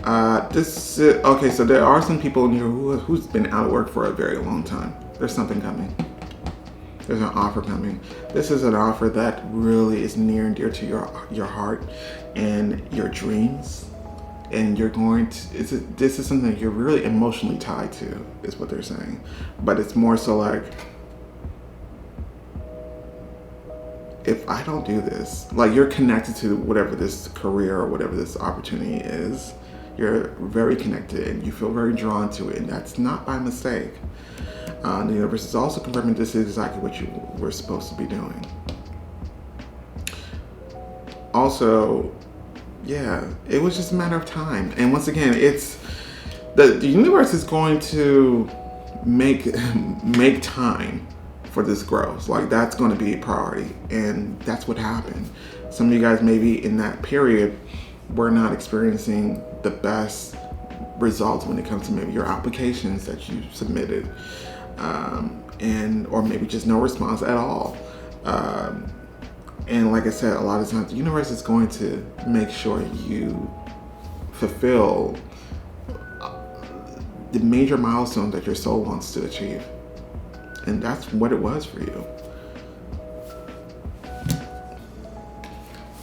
Okay, so there are some people in here who's been out of work for a very long time. There's something coming. There's an offer coming. This is an offer that really is near and dear to your heart and your dreams. And you're going to, this is something that you're really emotionally tied to, is what they're saying. But it's more so like, if I don't do this, like, you're connected to whatever this career or whatever this opportunity is. You're very connected and you feel very drawn to it, and that's not by mistake. The universe is also confirming this is exactly what you were supposed to be doing. Also, yeah, it was just a matter of time. And once again, it's the universe is going to make time for this growth. Like, that's going to be a priority, and that's what happened. Some of you guys maybe in that period were not experiencing the best results when it comes to maybe your applications that you submitted, or maybe just no response at all. And like I said, a lot of times the universe is going to make sure you fulfill the major milestones that your soul wants to achieve. And that's what it was for you.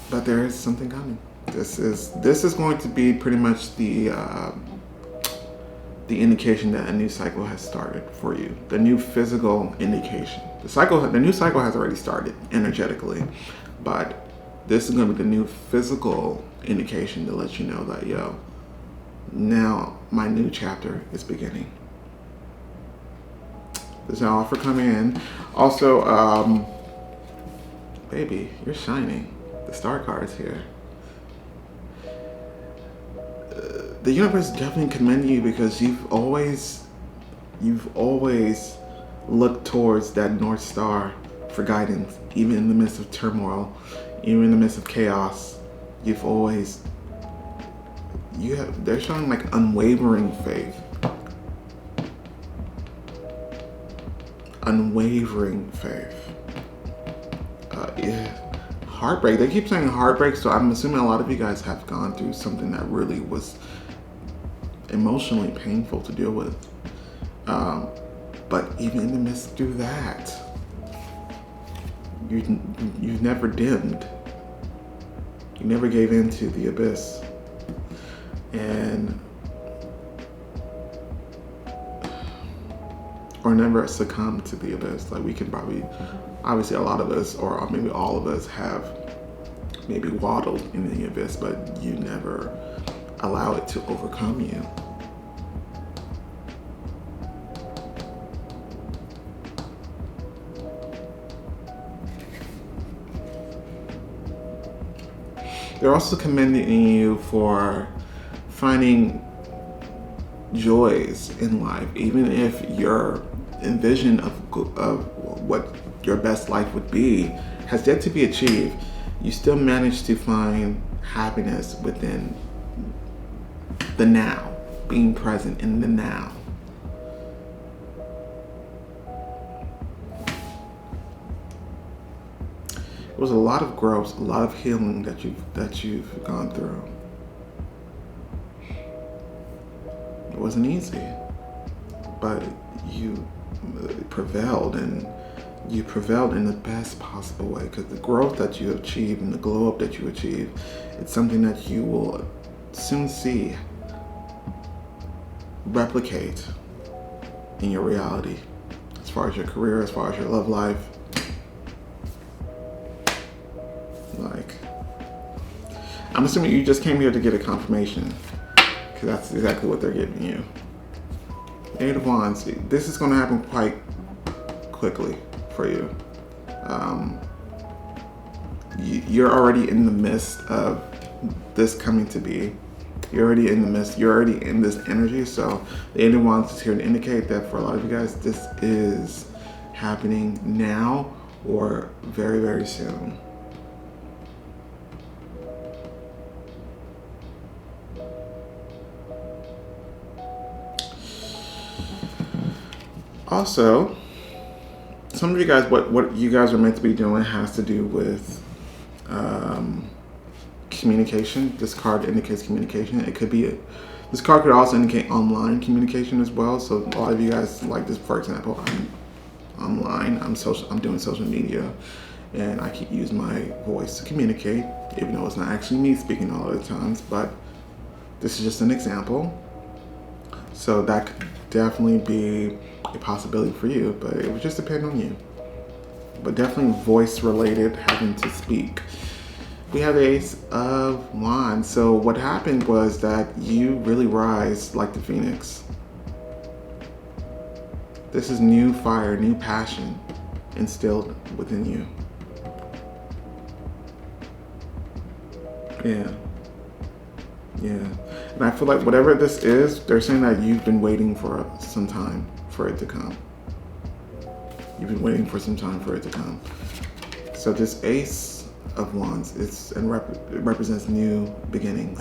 But there is something coming. This is going to be pretty much the indication that a new cycle has started for you. The new physical indication. The new cycle has already started energetically, but this is going to be the new physical indication to let you know that, now my new chapter is beginning. There's an offer coming in. Also, baby, you're shining. The star card is here. The universe definitely commending you, because you've always looked towards that North Star for guidance, even in the midst of turmoil, even in the midst of chaos. They're showing like unwavering faith. Unwavering faith. Heartbreak. They keep saying heartbreak, so I'm assuming a lot of you guys have gone through something that really was emotionally painful to deal with. But even in the midst of that, you've never dimmed. You never gave in to the abyss. Or never succumb to the abyss. Like, we can probably, obviously a lot of us, or maybe all of us, have maybe waddled in the abyss, but you never allow it to overcome you. They're also commending you for finding joys in life, even if your envision of what your best life would be has yet to be achieved. You still manage to find happiness within the now, being present in the now. It was a lot of growth, a lot of healing that you've gone through. It wasn't easy, but you prevailed, and you prevailed in the best possible way, because the growth that you achieved and the glow up that you achieved, it's something that you will soon see replicate in your reality, as far as your career, as far as your love life. Like, I'm assuming you just came here to get a confirmation, because that's exactly what they're giving you. Eight of Wands. This is going to happen quite quickly for you. You're already in the midst of this coming to be. You're already in the midst. You're already in this energy. So the Eight of Wands is here to indicate that for a lot of you guys, this is happening now or very, very soon. Also, some of you guys, what you guys are meant to be doing has to do with communication. This card indicates communication. It could be this card could also indicate online communication as well. So a lot of you guys, like this, for example, I'm online. I'm doing social media, and I keep using my voice to communicate, even though it's not actually me speaking all of the times. But this is just an example. So that could definitely be a possibility for you, but it would just depend on you. But definitely voice related, having to speak. We have the Ace of Wands. So what happened was that you really rise like the Phoenix. This is new fire, new passion instilled within you. Yeah. And I feel like whatever this is, they're saying that you've been waiting for some time for it to come. You've been waiting for some time for it to come. So this Ace of Wands, it represents new beginnings.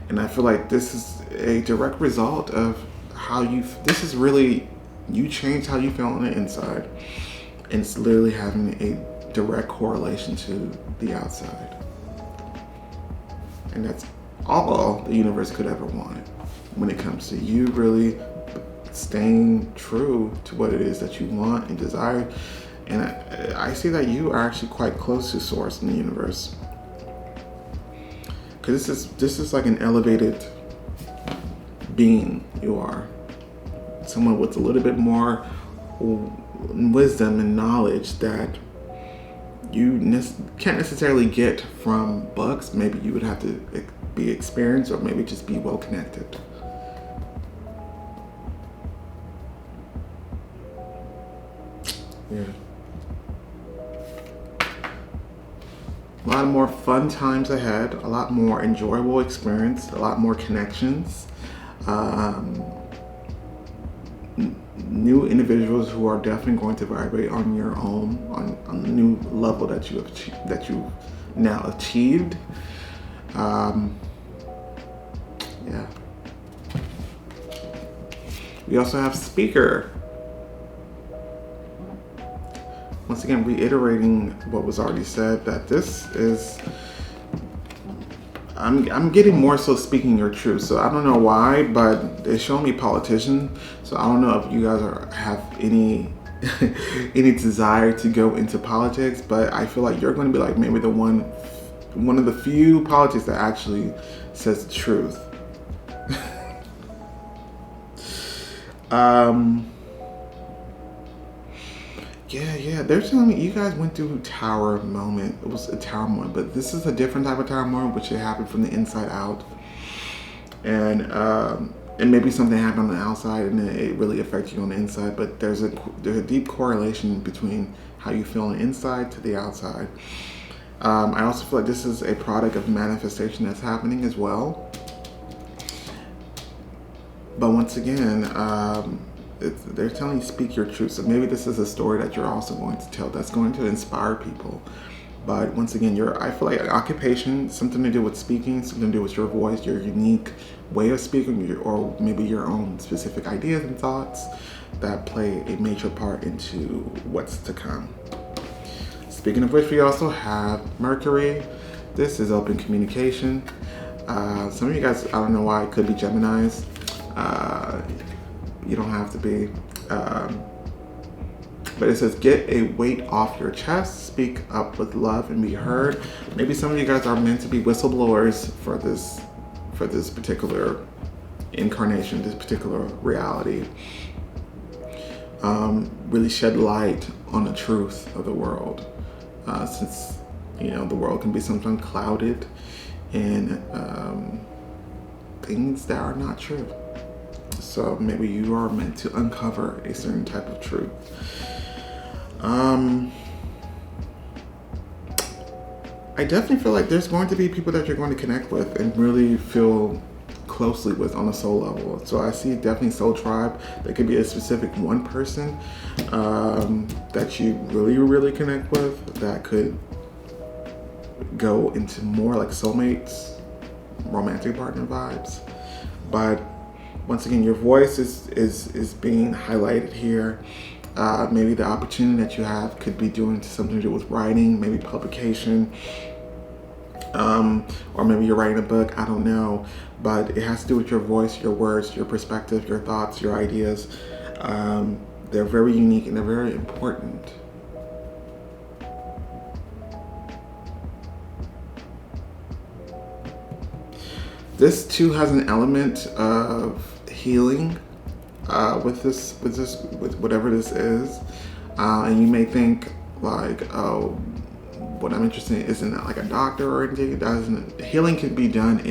And I feel like this is a direct result of how this is really, you changed how you feel on the inside. And it's literally having a direct correlation to the outside. And that's all the universe could ever want when it comes to you really staying true to what it is that you want and desire. And I see that you are actually quite close to source in the universe, because this is like an elevated being. You are someone with a little bit more wisdom and knowledge that you can't necessarily get from books. Maybe you would have to be experienced, or maybe just be well connected. Yeah. A lot more fun times ahead, a lot more enjoyable experience, a lot more connections. New individuals who are definitely going to vibrate on your own, on the new level that you've now achieved. Yeah. We also have Speaker. Once again, reiterating what was already said, that this is, I'm getting more so speaking your truth. So I don't know why, but they show me politician. So I don't know if you guys have any any desire to go into politics, but I feel like you're going to be like maybe the one of the few politics that actually says the truth. Yeah, they're telling me you guys went through a tower moment. It was a tower moment, but this is a different type of tower moment, which it happened from the inside out. And maybe something happened on the outside and it really affected you on the inside, but there's a deep correlation between how you feel on the inside to the outside. I also feel like this is a product of manifestation that's happening as well. But once again, they're telling you speak your truth. So maybe this is a story that you're also going to tell that's going to inspire people. But once again, I feel like occupation, something to do with speaking, something to do with your voice, your unique way of speaking, or maybe your own specific ideas and thoughts that play a major part into what's to come. Speaking of which, we also have Mercury. This is open communication. Some of you guys, I don't know why, it could be Geminis. You don't have to be. But it says, get a weight off your chest, speak up with love and be heard. Maybe some of you guys are meant to be whistleblowers for this particular incarnation, this particular reality. Really shed light on the truth of the world. Since, the world can be sometimes clouded in things that are not true. So maybe you are meant to uncover a certain type of truth. I definitely feel like there's going to be people that you're going to connect with and really feel closely with on a soul level. So I see definitely soul tribe. There could be a specific one person that you really connect with that could go into more like soulmates, romantic partner vibes. But once again, your voice is being highlighted here. Maybe the opportunity that you have could be doing something to do with writing, maybe publication, or maybe you're writing a book. I don't know, but it has to do with your voice, your words, your perspective, your thoughts, your ideas. They're very unique and they're very important. This too has an element of healing with whatever this is, and you may think like, oh, what I'm interested in isn't like a doctor or anything. It doesn't. Healing can be done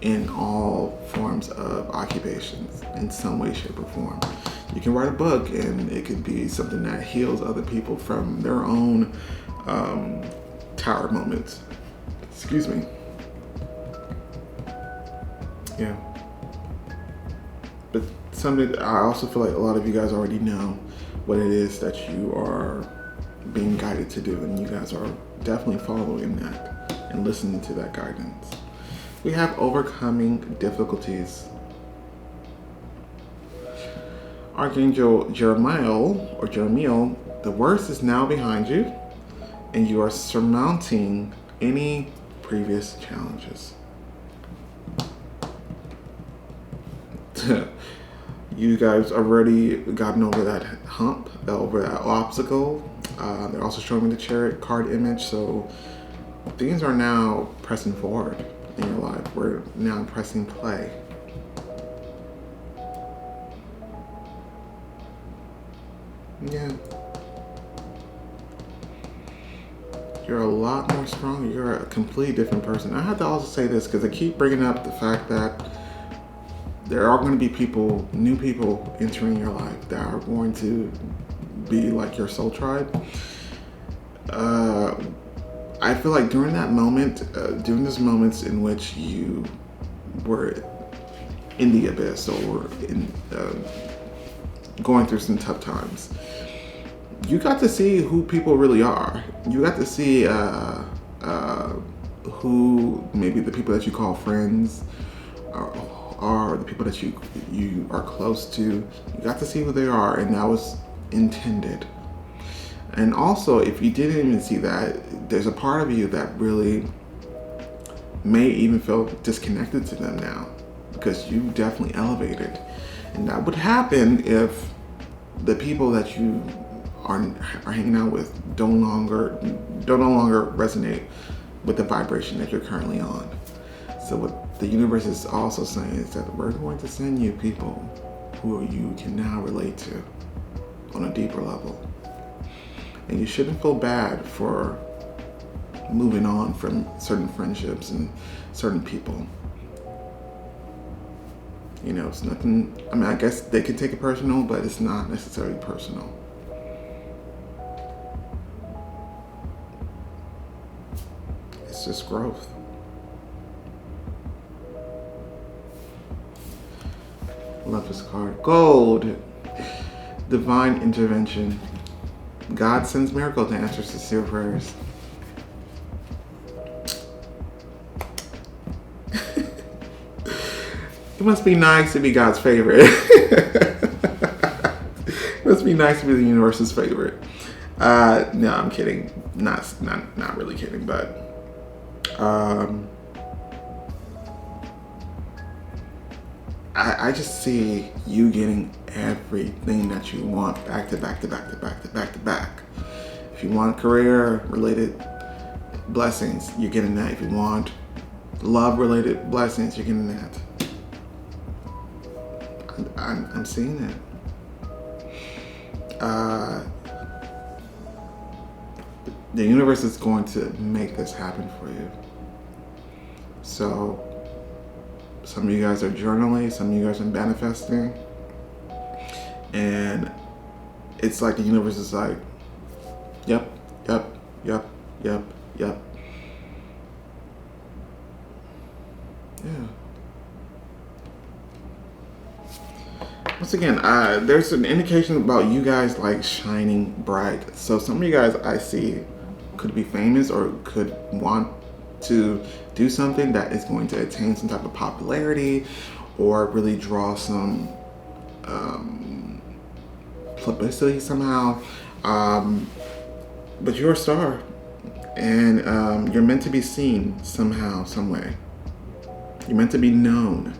in all forms of occupations in some way, shape, or form. You can write a book, and it could be something that heals other people from their own tower moments. Excuse me. Yeah. But something I also feel like a lot of you guys already know what it is that you are being guided to do, and you guys are definitely following that and listening to that guidance. We have overcoming difficulties. Archangel Jeremiel, the worst is now behind you, and you are surmounting any previous challenges. You guys already gotten over that hump, over that obstacle. They're also showing me the Chariot card image, so things are now pressing forward in your life. We're now pressing play. Yeah. You're a lot more strong. You're a completely different person. I have to also say this because I keep bringing up the fact that there are going to be people, new people entering your life that are going to be like your soul tribe. I feel like during that moment, during those moments in which you were in the abyss or in going through some tough times, you got to see who people really are. You got to see who maybe the people that you call friends are the people that you are close to. You got to see who they are, and that was intended. And also, if you didn't even see that, there's a part of you that really may even feel disconnected to them now because you definitely elevated. And that would happen if the people that you are hanging out with don't no longer resonate with the vibration that you're currently on. So what the universe is also saying is that we're going to send you people who you can now relate to on a deeper level. And you shouldn't feel bad for moving on from certain friendships and certain people. You know, it's nothing, I mean, I guess they can take it personal, but it's not necessarily personal. It's just growth. Love this card. Gold. Divine intervention. God sends miracles and answers sincere prayers. It must be nice to be God's favorite. It must be nice to be the universe's favorite. No, I'm kidding. Not really kidding, but I just see you getting everything that you want back to back to back to back to back to back. If you want career-related blessings, you're getting that. If you want love-related blessings, you're getting that. I'm seeing it. The universe is going to make this happen for you. So Some of you guys are journaling, some of you guys are manifesting. And it's like the universe is like, yep, yep, yep, yep, yep. Yeah. Once again, there's an indication about you guys like shining bright. So some of you guys I see could be famous or could want to do something that is going to attain some type of popularity or really draw some publicity somehow. But you're a star, and you're meant to be seen somehow, some way. You're meant to be known.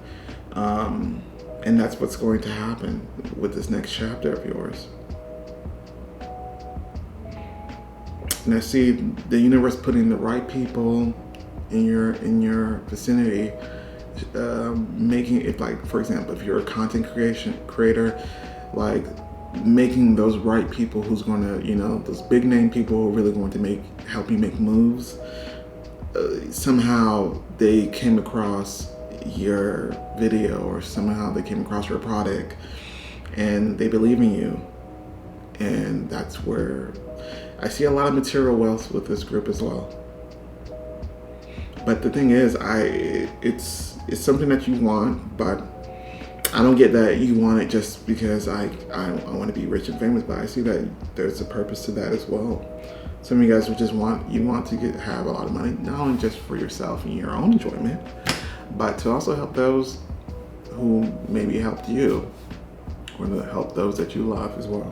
And that's what's going to happen with this next chapter of yours. And I see the universe putting the right people in your vicinity, making it like, for example, if you're a content creator, like making those right people who's going to, those big name people who are really going to help you make moves. Somehow they came across your video or somehow they came across your product and they believe in you. And that's where I see a lot of material wealth with this group as well. But the thing is, it's something that you want, but I don't get that you want it just because I want to be rich and famous, but I see that there's a purpose to that as well. Some of you guys would just want to have a lot of money, not only just for yourself and your own enjoyment, but to also help those who maybe helped you, or to help those that you love as well.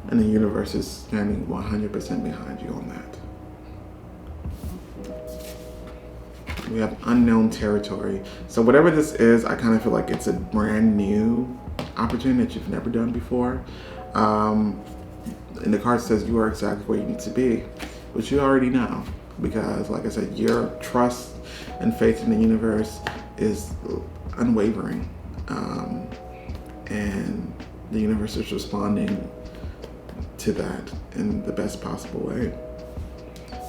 And the universe is standing 100% behind you on that. We have unknown territory. So whatever this is, I kind of feel like it's a brand new opportunity that you've never done before. And the card says you are exactly where you need to be, which you already know. Because, like I said, your trust and faith in the universe is unwavering. And the universe is responding to that in the best possible way.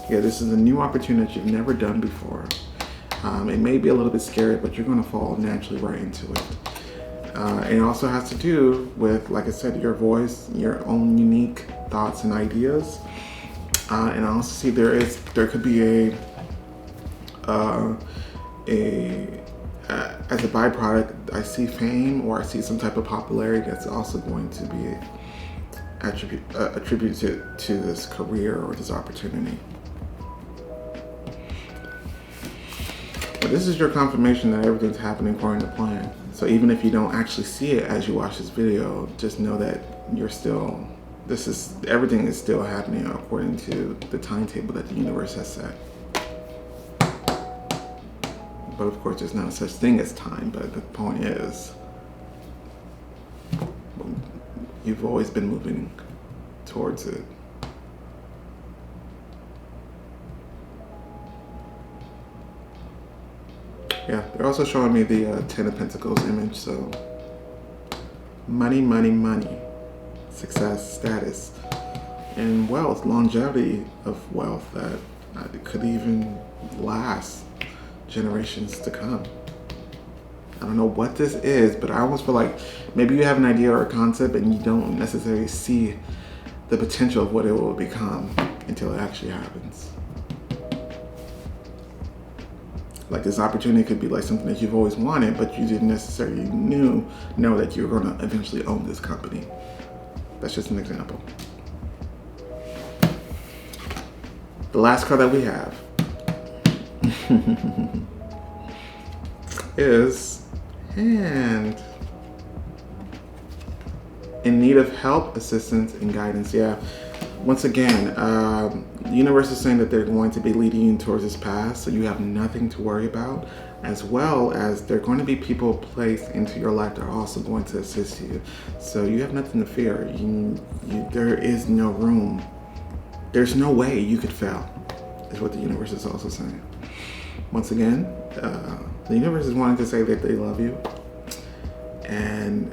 Yeah, this is a new opportunity you've never done before. It may be a little bit scary, but you're going to fall naturally right into it. And it also has to do with, like I said, your voice, your own unique thoughts and ideas. And I also see there could be as a byproduct, I see fame or I see some type of popularity that's also going to be attributed to this career or this opportunity. But this is your confirmation that everything's happening according to plan. So even if you don't actually see it as you watch this video, just know that everything is still happening according to the timetable that the universe has set. But of course, there's not such thing as time, but the point is, you've always been moving towards it. Yeah, they're also showing me the Ten of Pentacles image, so money, money, money, success, status, and wealth, longevity of wealth that could even last generations to come. I don't know what this is, but I almost feel like maybe you have an idea or a concept and you don't necessarily see the potential of what it will become until it actually happens. Like this opportunity could be like something that you've always wanted, but you didn't necessarily know that you were going to eventually own this company. That's just an example. The last card that we have is Hand. In need of help, assistance, and guidance. Yeah. Once again, the universe is saying that they're going to be leading you towards this path, so you have nothing to worry about, as well as there are going to be people placed into your life that are also going to assist you. So you have nothing to fear. There is no room. There's no way you could fail, is what the universe is also saying. Once again, the universe is wanting to say that they love you, and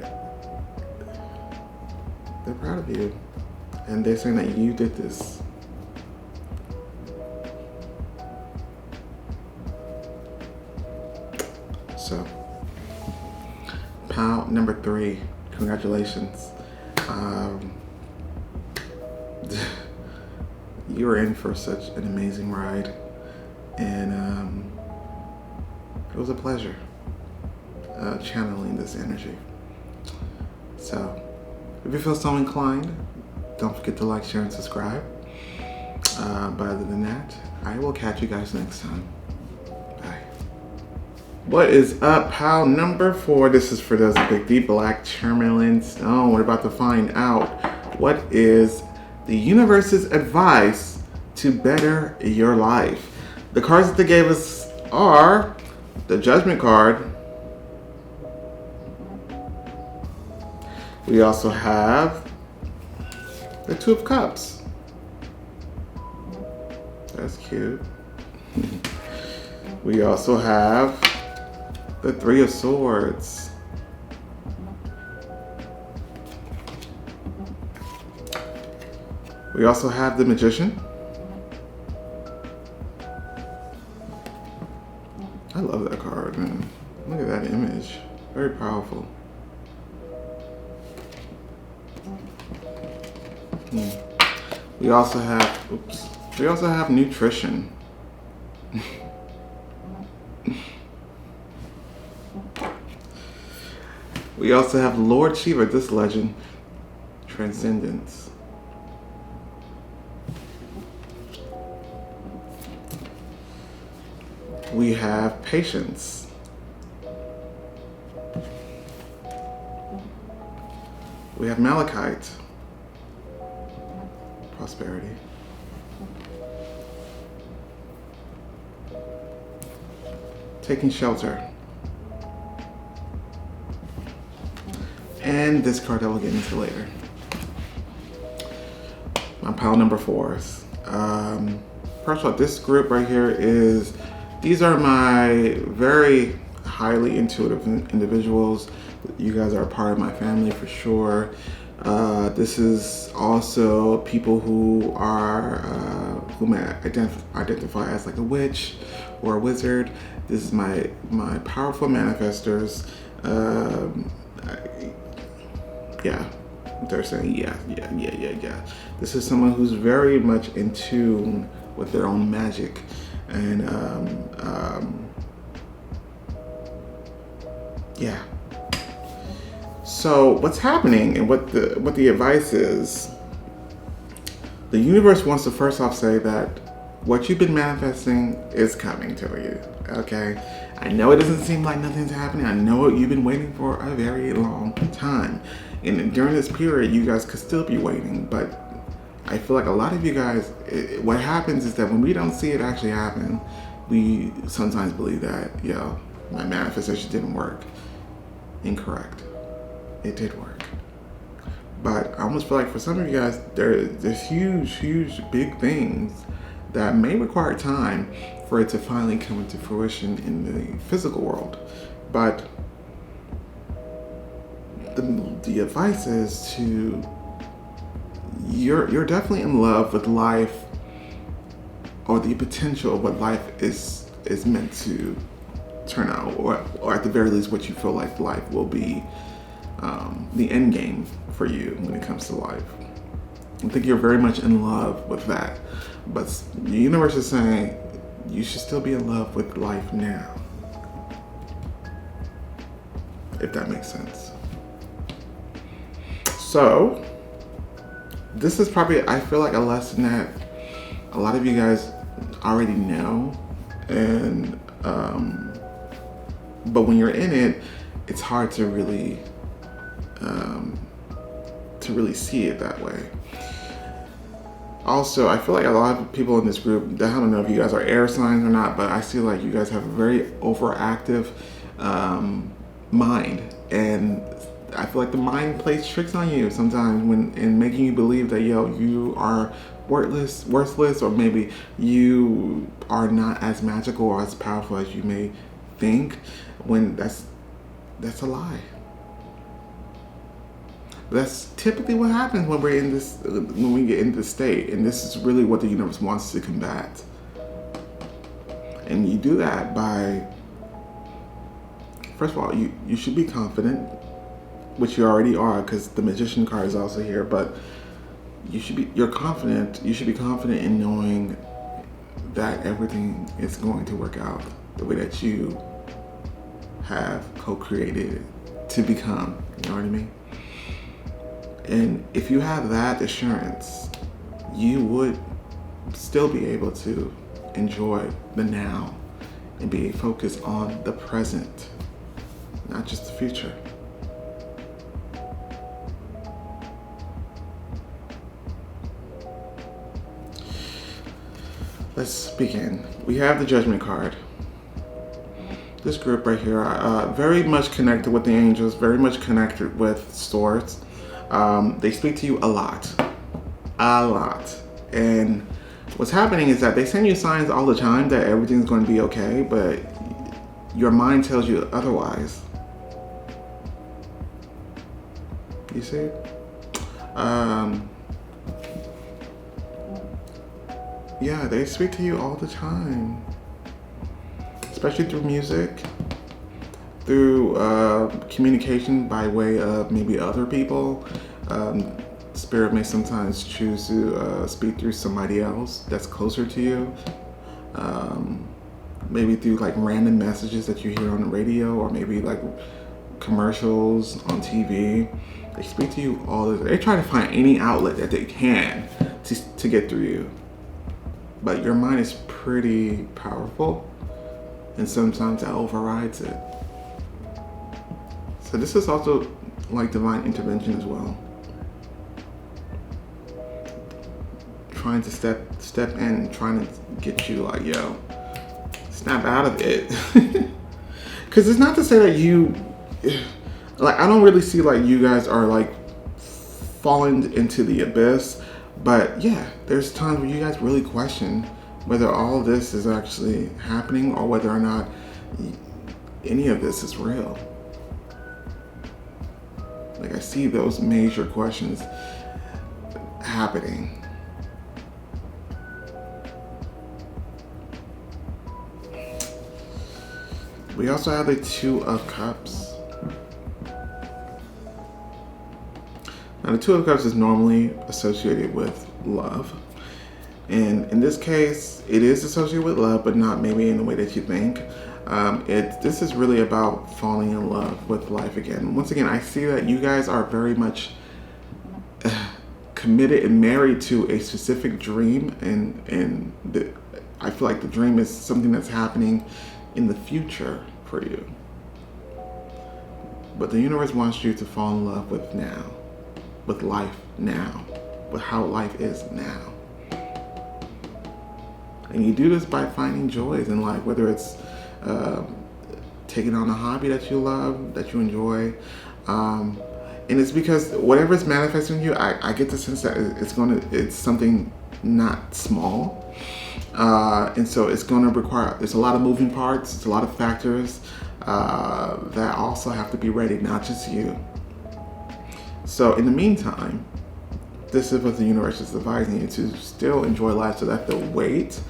they're proud of you. And they're saying that you did this. So, pile number 3. Congratulations. You're in for such an amazing ride, and it was a pleasure channeling this energy. So, if you feel so inclined, don't forget to like, share, and subscribe. But other than that, I will catch you guys next time. Bye. What is up, pal number 4? This is for those big deep black Charmaine Stone. We're about to find out what is the universe's advice to better your life. The cards that they gave us are the Judgment card. We also have the Two of Cups. That's cute. We also have the Three of Swords. We also have the Magician. I love that card, man. Look at that image. Very powerful. We also have Nutrition. We also have Lord Shiva, this legend, Transcendence. We have Patience. We have Malachite, Prosperity. Taking Shelter. And this card I will get into later. My pile number 4s. First of all, this group right here these are my very highly intuitive individuals. You guys are a part of my family for sure. This is also people who may identify as like a witch or a wizard. This is my powerful manifestors. Yeah, they're saying yeah. This is someone who's very much in tune with their own magic, and yeah. So what's happening and what the advice is, the universe wants to first off say that what you've been manifesting is coming to you, okay? I know it doesn't seem like nothing's happening. I know you've been waiting for a very long time. And during this period, you guys could still be waiting, but I feel like a lot of you guys, what happens is that when we don't see it actually happen, we sometimes believe that, my manifestation didn't work. Incorrect. It did work. But I almost feel like for some of you guys, there's huge, big things that may require time for it to finally come into fruition in the physical world. But the advice is you're definitely in love with life, or the potential of what life is meant to turn out, or at the very least what you feel like life will be, the end game for you when it comes to life. I think you're very much in love with that, but the universe is saying you should still be in love with life now, if that makes sense. So this is probably, I feel like, a lesson that a lot of you guys already know, and but when you're in it, it's hard to really see it that way. Also, I feel like a lot of people in this group, I don't know if you guys are air signs or not, but I feel like you guys have a very overactive mind, and I feel like the mind plays tricks on you sometimes in making you believe that you are worthless, or maybe you are not as magical or as powerful as you may think, when that's a lie. That's typically what happens when we get into this state, and this is really what the universe wants to combat. And you do that by first of all, you should be confident, which you already are, because the Magician card is also here. But you're confident. You should be confident in knowing that everything is going to work out the way that you have co-created to become. You know what I mean? And if you have that assurance, you would still be able to enjoy the now and be focused on the present, not just the future. Let's begin. We have the Judgment card. This group right here, very much connected with the angels, very much connected with swords. They speak to you a lot. And what's happening is that they send you signs all the time that everything's going to be okay, but your mind tells you otherwise. You see? Yeah, they speak to you all the time, especially through music, through communication by way of maybe other people. Spirit may sometimes choose to speak through somebody else that's closer to you. Maybe through like random messages that you hear on the radio, or maybe like commercials on TV. They speak to you all the time. They try to find any outlet that they can to get through you. But your mind is pretty powerful, and sometimes that overrides it. So this is also like divine intervention as well. Trying to step in, trying to get you like, yo, snap out of it. Because it's not to say that you, like, I don't really see like you guys are like falling into the abyss. But yeah, there's times where you guys really question whether all this is actually happening or whether or not any of this is real. Like, I see those major questions happening. We also have the Two of Cups. Now, the Two of Cups is normally associated with love. And in this case, it is associated with love, but not maybe in the way that you think. This is really about falling in love with life again. Once again, I see that you guys are very much committed and married to a specific dream. And I feel like the dream is something that's happening in the future for you. But the universe wants you to fall in love with now. With life now, with how life is now. And you do this by finding joys in life, whether it's taking on a hobby that you love, that you enjoy. And it's because whatever is manifesting you, I get the sense that it's something not small. And so it's going to require, there's a lot of moving parts, it's a lot of factors that also have to be ready, not just you. So in the meantime, this is what the universe is advising you to still enjoy life so that the weight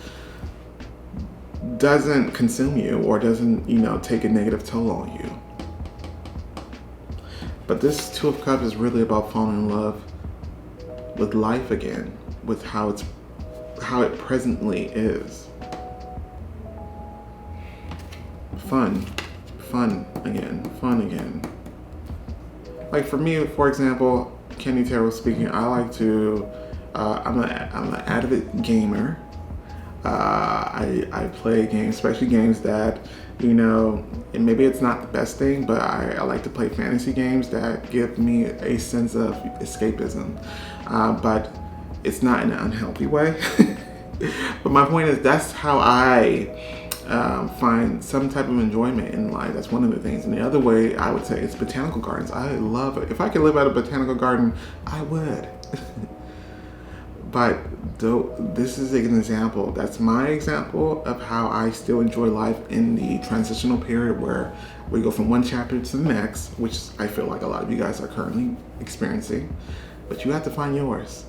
doesn't consume you or doesn't, take a negative toll on you. But this Two of Cups is really about falling in love with life again, with how it presently is. Fun again. Like for me, for example, Kenny Terrell speaking, I like to, I'm an avid gamer. I play games, especially games that, and maybe it's not the best thing, but I like to play fantasy games that give me a sense of escapism. But it's not in an unhealthy way. But my point is, that's how I find some type of enjoyment in life. That's one of the things. And the other way I would say is botanical gardens. I love it. If I could live at a botanical garden, I would. But this is an example. That's my example of how I still enjoy life in the transitional period where we go from one chapter to the next, which I feel like a lot of you guys are currently experiencing. But you have to find yours.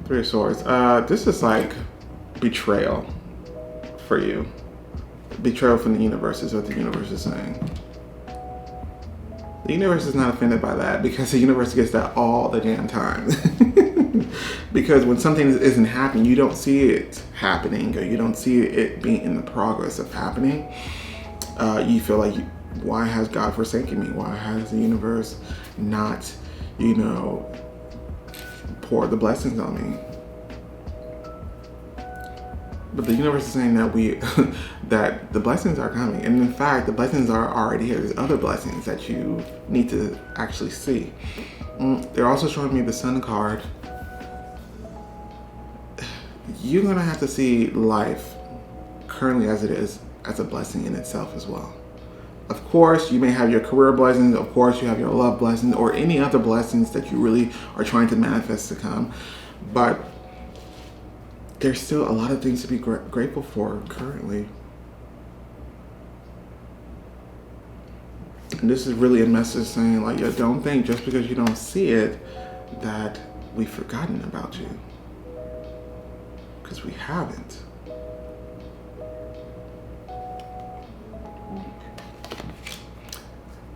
Three of Swords. This is like betrayal for you. Betrayal from the universe is what the universe is saying. The universe is not offended by that because the universe gets that all the damn time. Because when something isn't happening, you don't see it happening, or you don't see it being in the progress of happening. You feel like, why has God forsaken me? Why has the universe not, poured the blessings on me? But the universe is saying that that the blessings are coming. And in fact, the blessings are already here. There's other blessings that you need to actually see. They're also showing me the Sun card. You're going to have to see life currently as it is as a blessing in itself as well. Of course, you may have your career blessings. Of course, you have your love blessings or any other blessings that you really are trying to manifest to come. But there's still a lot of things to be grateful for currently. And this is really a message saying, like, yo, don't think just because you don't see it that we've forgotten about you. Because we haven't.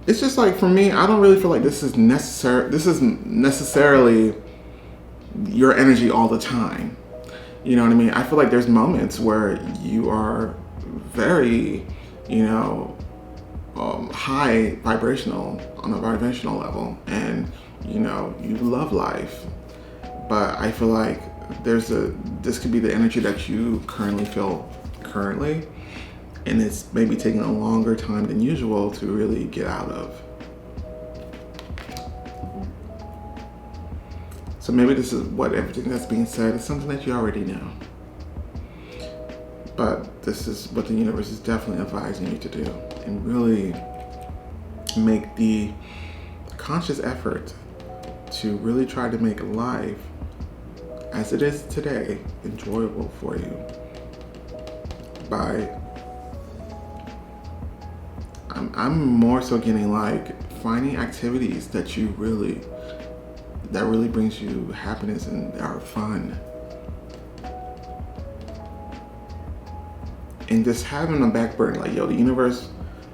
It's just like, for me, I don't really feel like this is necessarily your energy all the time. You know what I mean? I feel like there's moments where you are very, high vibrational, on a vibrational level, and, you love life. But I feel like this could be the energy that you currently feel currently, and it's maybe taking a longer time than usual to really get out of. So maybe this is what everything that's being said is something that you already know. But this is what the universe is definitely advising you to do, and really make the conscious effort to really try to make life as it is today enjoyable for you by I'm more so getting like finding activities that really brings you happiness and are fun. And just having a back burner, like, yo, the universe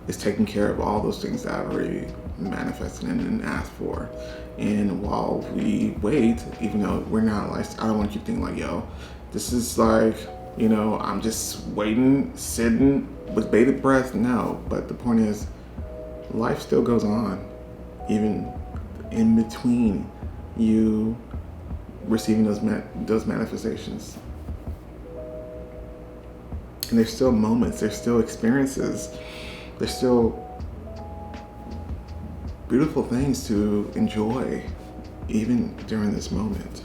is taking care of all those things that I've already manifested and asked for. And while we wait, even though we're not like, I don't want you to think like, yo, this is like, I'm just waiting, sitting with bated breath. No, but the point is, life still goes on, even in between you receiving those manifestations. And there's still moments, there's still experiences, there's still beautiful things to enjoy, even during this moment.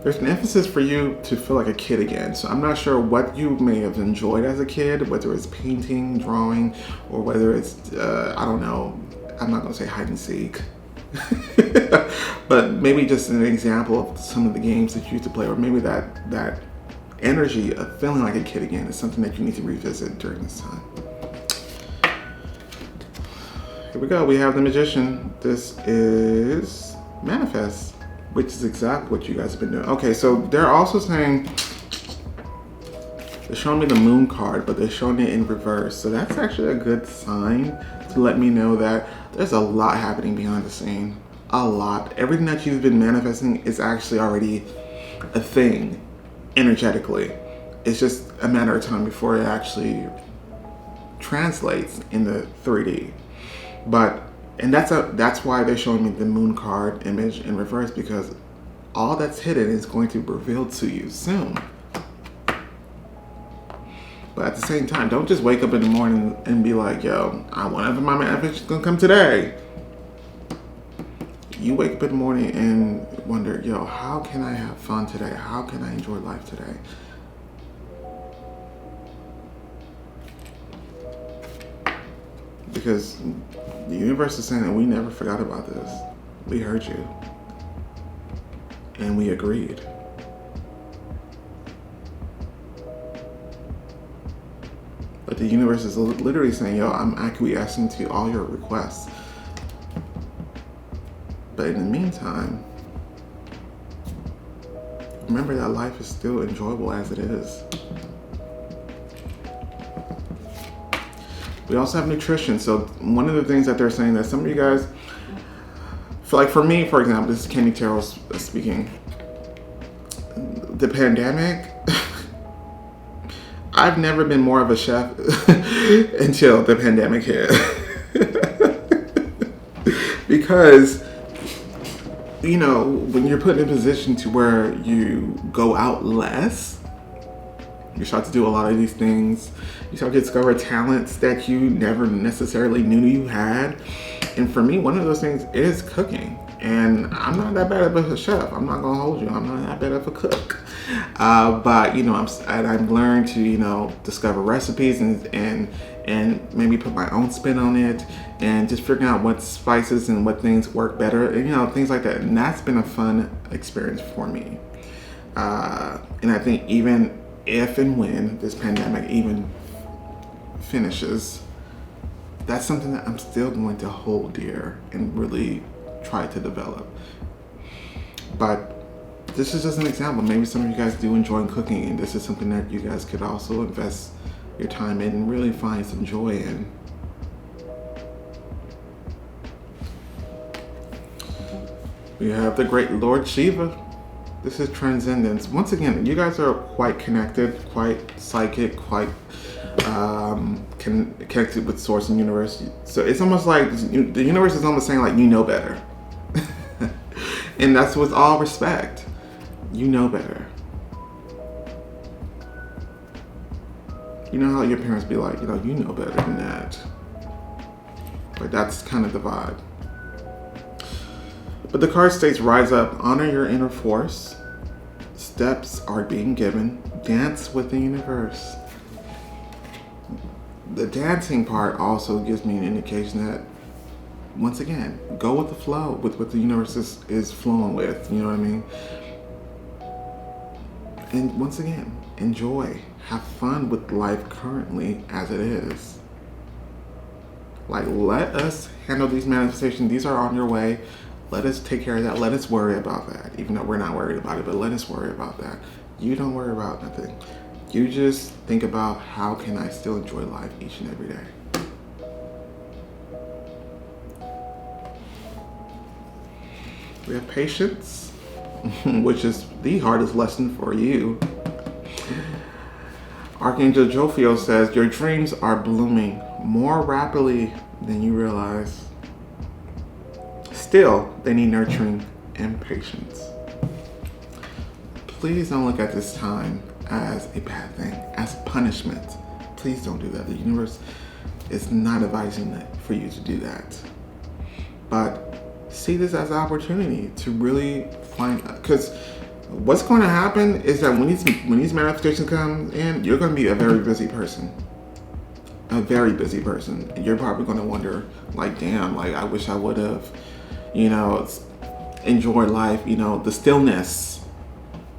There's an emphasis for you to feel like a kid again. So I'm not sure what you may have enjoyed as a kid, whether it's painting, drawing, or whether it's, I don't know, I'm not gonna say hide and seek. But maybe just an example of some of the games that you used to play, or maybe that energy of feeling like a kid again is something that you need to revisit during this time. Here we go. We have the Magician. This is Manifest, which is exactly what you guys have been doing. Okay, so they're also saying, they're showing me the Moon card, but they're showing it in reverse. So that's actually a good sign to let me know that there's a lot happening behind the scene. A lot. Everything that you've been manifesting is actually already a thing energetically. It's just a matter of time before it actually translates in the 3D. And that's why they're showing me the Moon card image in reverse, because all that's hidden is going to be revealed to you soon. But at the same time, don't just wake up in the morning and be like, yo, I wonder my manifestation is gonna come today. You wake up in the morning and wonder, yo, how can I have fun today? How can I enjoy life today? Because the universe is saying that we never forgot about this. We heard you. And we agreed. But the universe is literally saying, yo, I'm acquiescing to all your requests. But in the meantime, remember that life is still enjoyable as it is. We also have nutrition. So one of the things that they're saying that some of you guys, for me, for example, this is Kenny Terrell speaking. The pandemic, I've never been more of a chef until the pandemic hit. Because, you know, when you're put in a position to where you go out less, you start to do a lot of these things. You start to discover talents that you never necessarily knew you had. And for me, one of those things is cooking. And I'm not that bad of a chef. I'm not gonna hold you. I'm not that bad of a cook. But you know, I've learned to, you know, discover recipes and maybe put my own spin on it, and just figuring out what spices and what things work better, and you know, things like that. And that's been a fun experience for me. And I think even if and when this pandemic even finishes, that's something that I'm still going to hold dear and really try to develop. But this is just an example. Maybe some of you guys do enjoy cooking, and this is something that you guys could also invest your time in and really find some joy in. We have the great Lord Shiva. This is transcendence. Once again, you guys are quite connected, quite psychic, quite connected with source and universe. So it's almost like the universe is almost saying like, you know better. And that's with all respect. You know better. You know how your parents be like, you know better than that. But that's kind of the vibe. But the card states, rise up, honor your inner force. Steps are being given. Dance with the universe. The dancing part also gives me an indication that, once again, go with the flow, with what the universe is flowing with. You know what I mean? And once again, enjoy. Have fun with life currently as it is. Like, let us handle these manifestations. These are on your way. Let us take care of that. Let us worry about that. Even though we're not worried about it, but let us worry about that. You don't worry about nothing. You just think about, how can I still enjoy life each and every day? We have patience, which is the hardest lesson for you. Archangel Jophiel says, your dreams are blooming more rapidly than you realize. Still, they need nurturing and patience. Please don't look at this time as a bad thing, as punishment. Please don't do that. The universe is not advising that for you to do that. But see this as an opportunity to really find, because what's going to happen is that when these manifestations come in, you're going to be a very busy person. A very busy person. And you're probably going to wonder, like, damn, like, I wish I would have, enjoyed life, the stillness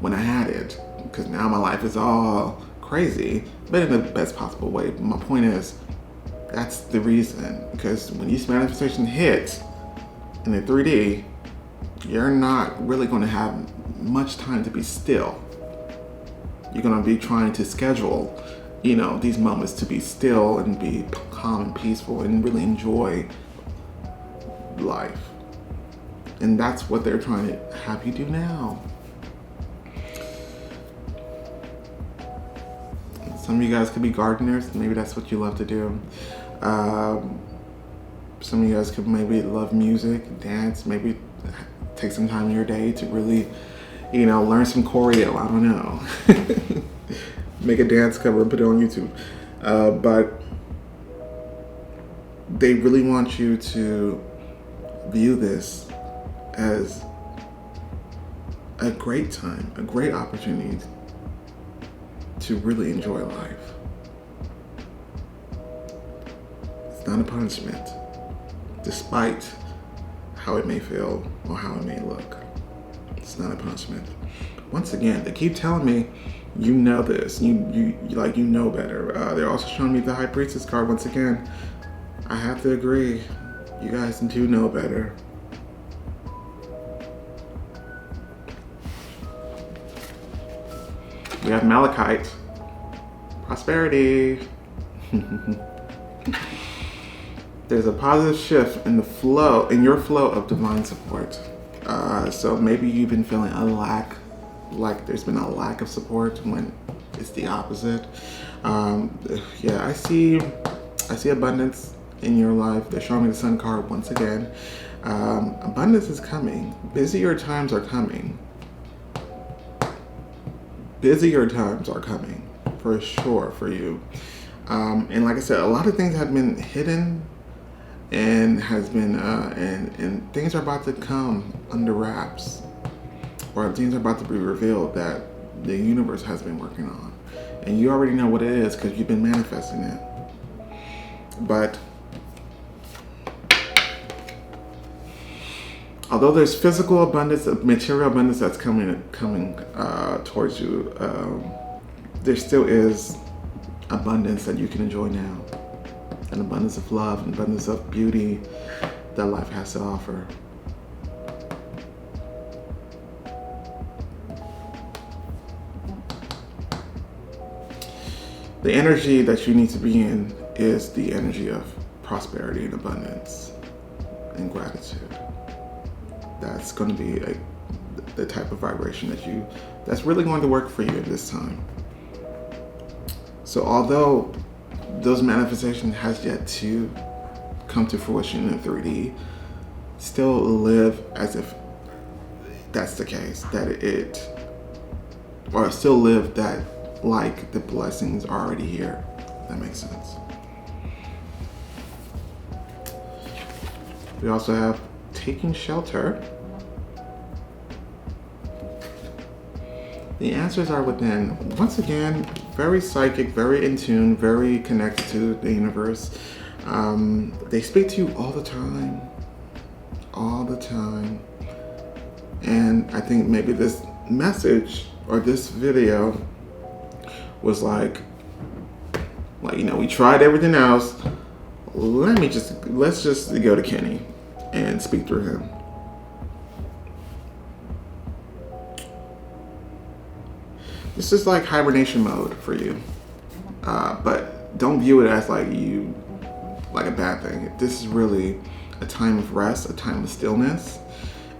when I had it. Because now my life is all crazy, but in the best possible way. But my point is, that's the reason. Because when these manifestations hit in the 3D, you're not really going to have much time to be still. You're going to be trying to schedule, these moments to be still and be calm and peaceful and really enjoy life. And that's what they're trying to have you do now. Some of you guys could be gardeners. Maybe that's what you love to do. Some of you guys could maybe love music, dance, maybe take some time in your day to really, learn some choreo. I don't know. Make a dance cover and put it on YouTube. But they really want you to view this as a great time, a great opportunity to really enjoy life. It's not a punishment, despite how it may feel or how it may look. It's not a punishment. Once again, they keep telling me, you know this, you know better. They're also showing me the High Priestess card once again. I have to agree, you guys do know better. We have malachite, prosperity. There's a positive shift in your flow of divine support. So maybe you've been feeling like there's been a lack of support when it's the opposite. Yeah, I see abundance in your life. They're showing me the Sun card once again. Abundance is coming. Busier times are coming. Busier times are coming for sure for you. And like I said, a lot of things have been hidden and has been and things are about to come under wraps, or things are about to be revealed that the universe has been working on, and you already know what it is because you've been manifesting it. But although there's physical abundance, material abundance that's coming towards you, there still is abundance that you can enjoy now. An abundance of love, an abundance of beauty that life has to offer. The energy that you need to be in is the energy of prosperity and abundance and gratitude. That's going to be the type of vibration that's really going to work for you at this time. So although those manifestations has yet to come to fruition in 3D, still live as if that's the case, or still live that like the blessings are already here. If that makes sense. We also have taking shelter. The answers are within. Once again, very psychic, very in tune, very connected to the universe. They speak to you all the time. And I think maybe this message or this video was like, we tried everything else. Let's just go to Kenny and speak through him. This is like hibernation mode for you, but don't view it as like a bad thing. This is really a time of rest, a time of stillness,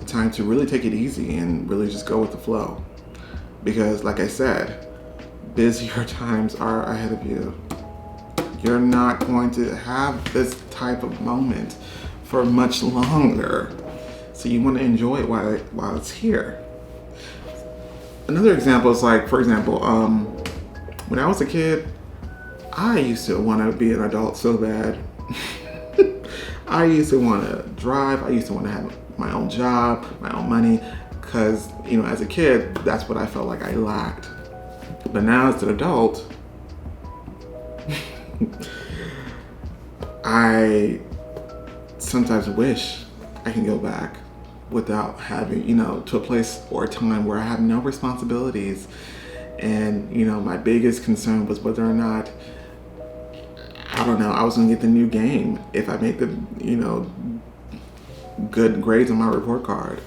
a time to really take it easy and really just go with the flow. Because like I said, busier times are ahead of you. You're not going to have this type of moment for much longer. So you want to enjoy it while it's here. Another example is like, for example, when I was a kid, I used to want to be an adult so bad. I used to want to drive. I used to want to have my own job, my own money, because, as a kid, that's what I felt like I lacked. But now as an adult, I sometimes wish I can go back without having, to a place or a time where I have no responsibilities. And, my biggest concern was whether or not, I was going to get the new game if I make the, good grades on my report card,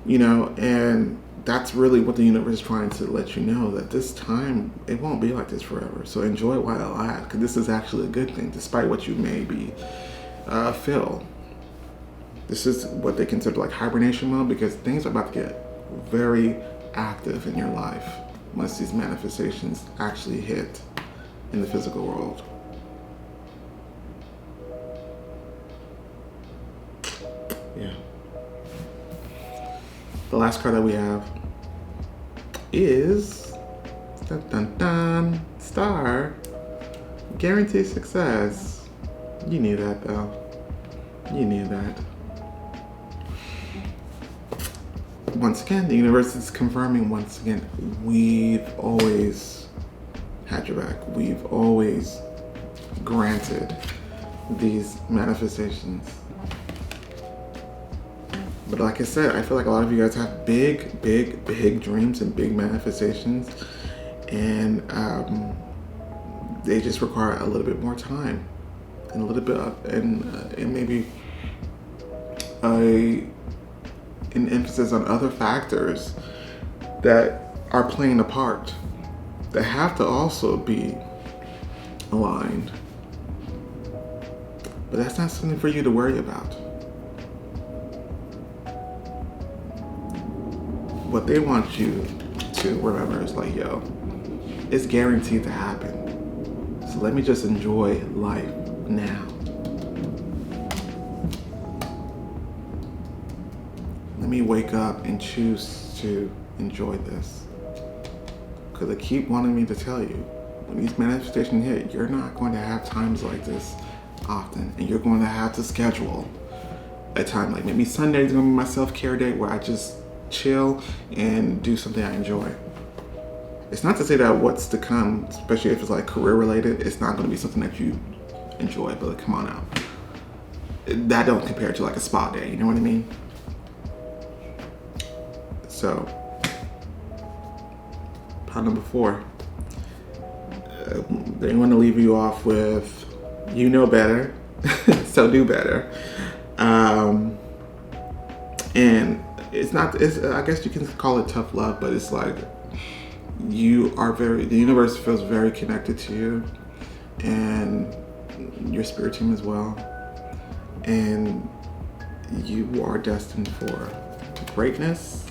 and that's really what the universe is trying to let you know, that this time, it won't be like this forever. So enjoy it while it lasts, because this is actually a good thing, despite what you maybe feel. This is what they consider like hibernation mode, because things are about to get very active in your life once these manifestations actually hit in the physical world. Yeah. The last card that we have is dun, dun, dun, Star. Guaranteed success. You knew that though. You knew that. Once again, the universe is confirming once again, we've always had your back. We've always granted these manifestations. But like I said, I feel like a lot of you guys have big, big, big dreams and big manifestations. And they just require a little bit more time and a little bit of, and maybe an emphasis on other factors that are playing a part that have to also be aligned. But that's not something for you to worry about. What they want you to remember is like, yo, it's guaranteed to happen. So let me just enjoy life now. Let me wake up and choose to enjoy this. Because they keep wanting me to tell you, when these manifestations hit, you're not going to have times like this often. And you're going to have to schedule a time, like maybe Sunday is going to be my self-care day where I just chill and do something I enjoy. It's not to say that what's to come, especially if it's like career related, it's not going to be something that you enjoy, but like, come on now. That don't compare to like a spa day, you know what I mean? So, part number 4. They want to leave you off with, you know better, so do better. And I guess you can call it tough love, but it's like, the universe feels very connected to you and your spirit team as well. And you are destined for greatness.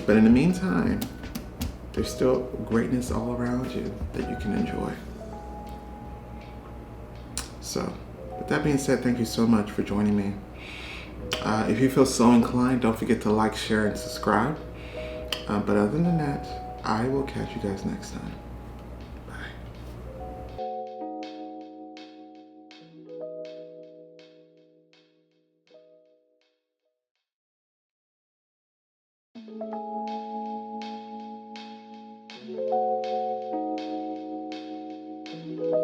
But in the meantime, there's still greatness all around you that you can enjoy. So, with that being said, thank you so much for joining me. If you feel so inclined, don't forget to like, share, and subscribe. But other than that, I will catch you guys next time.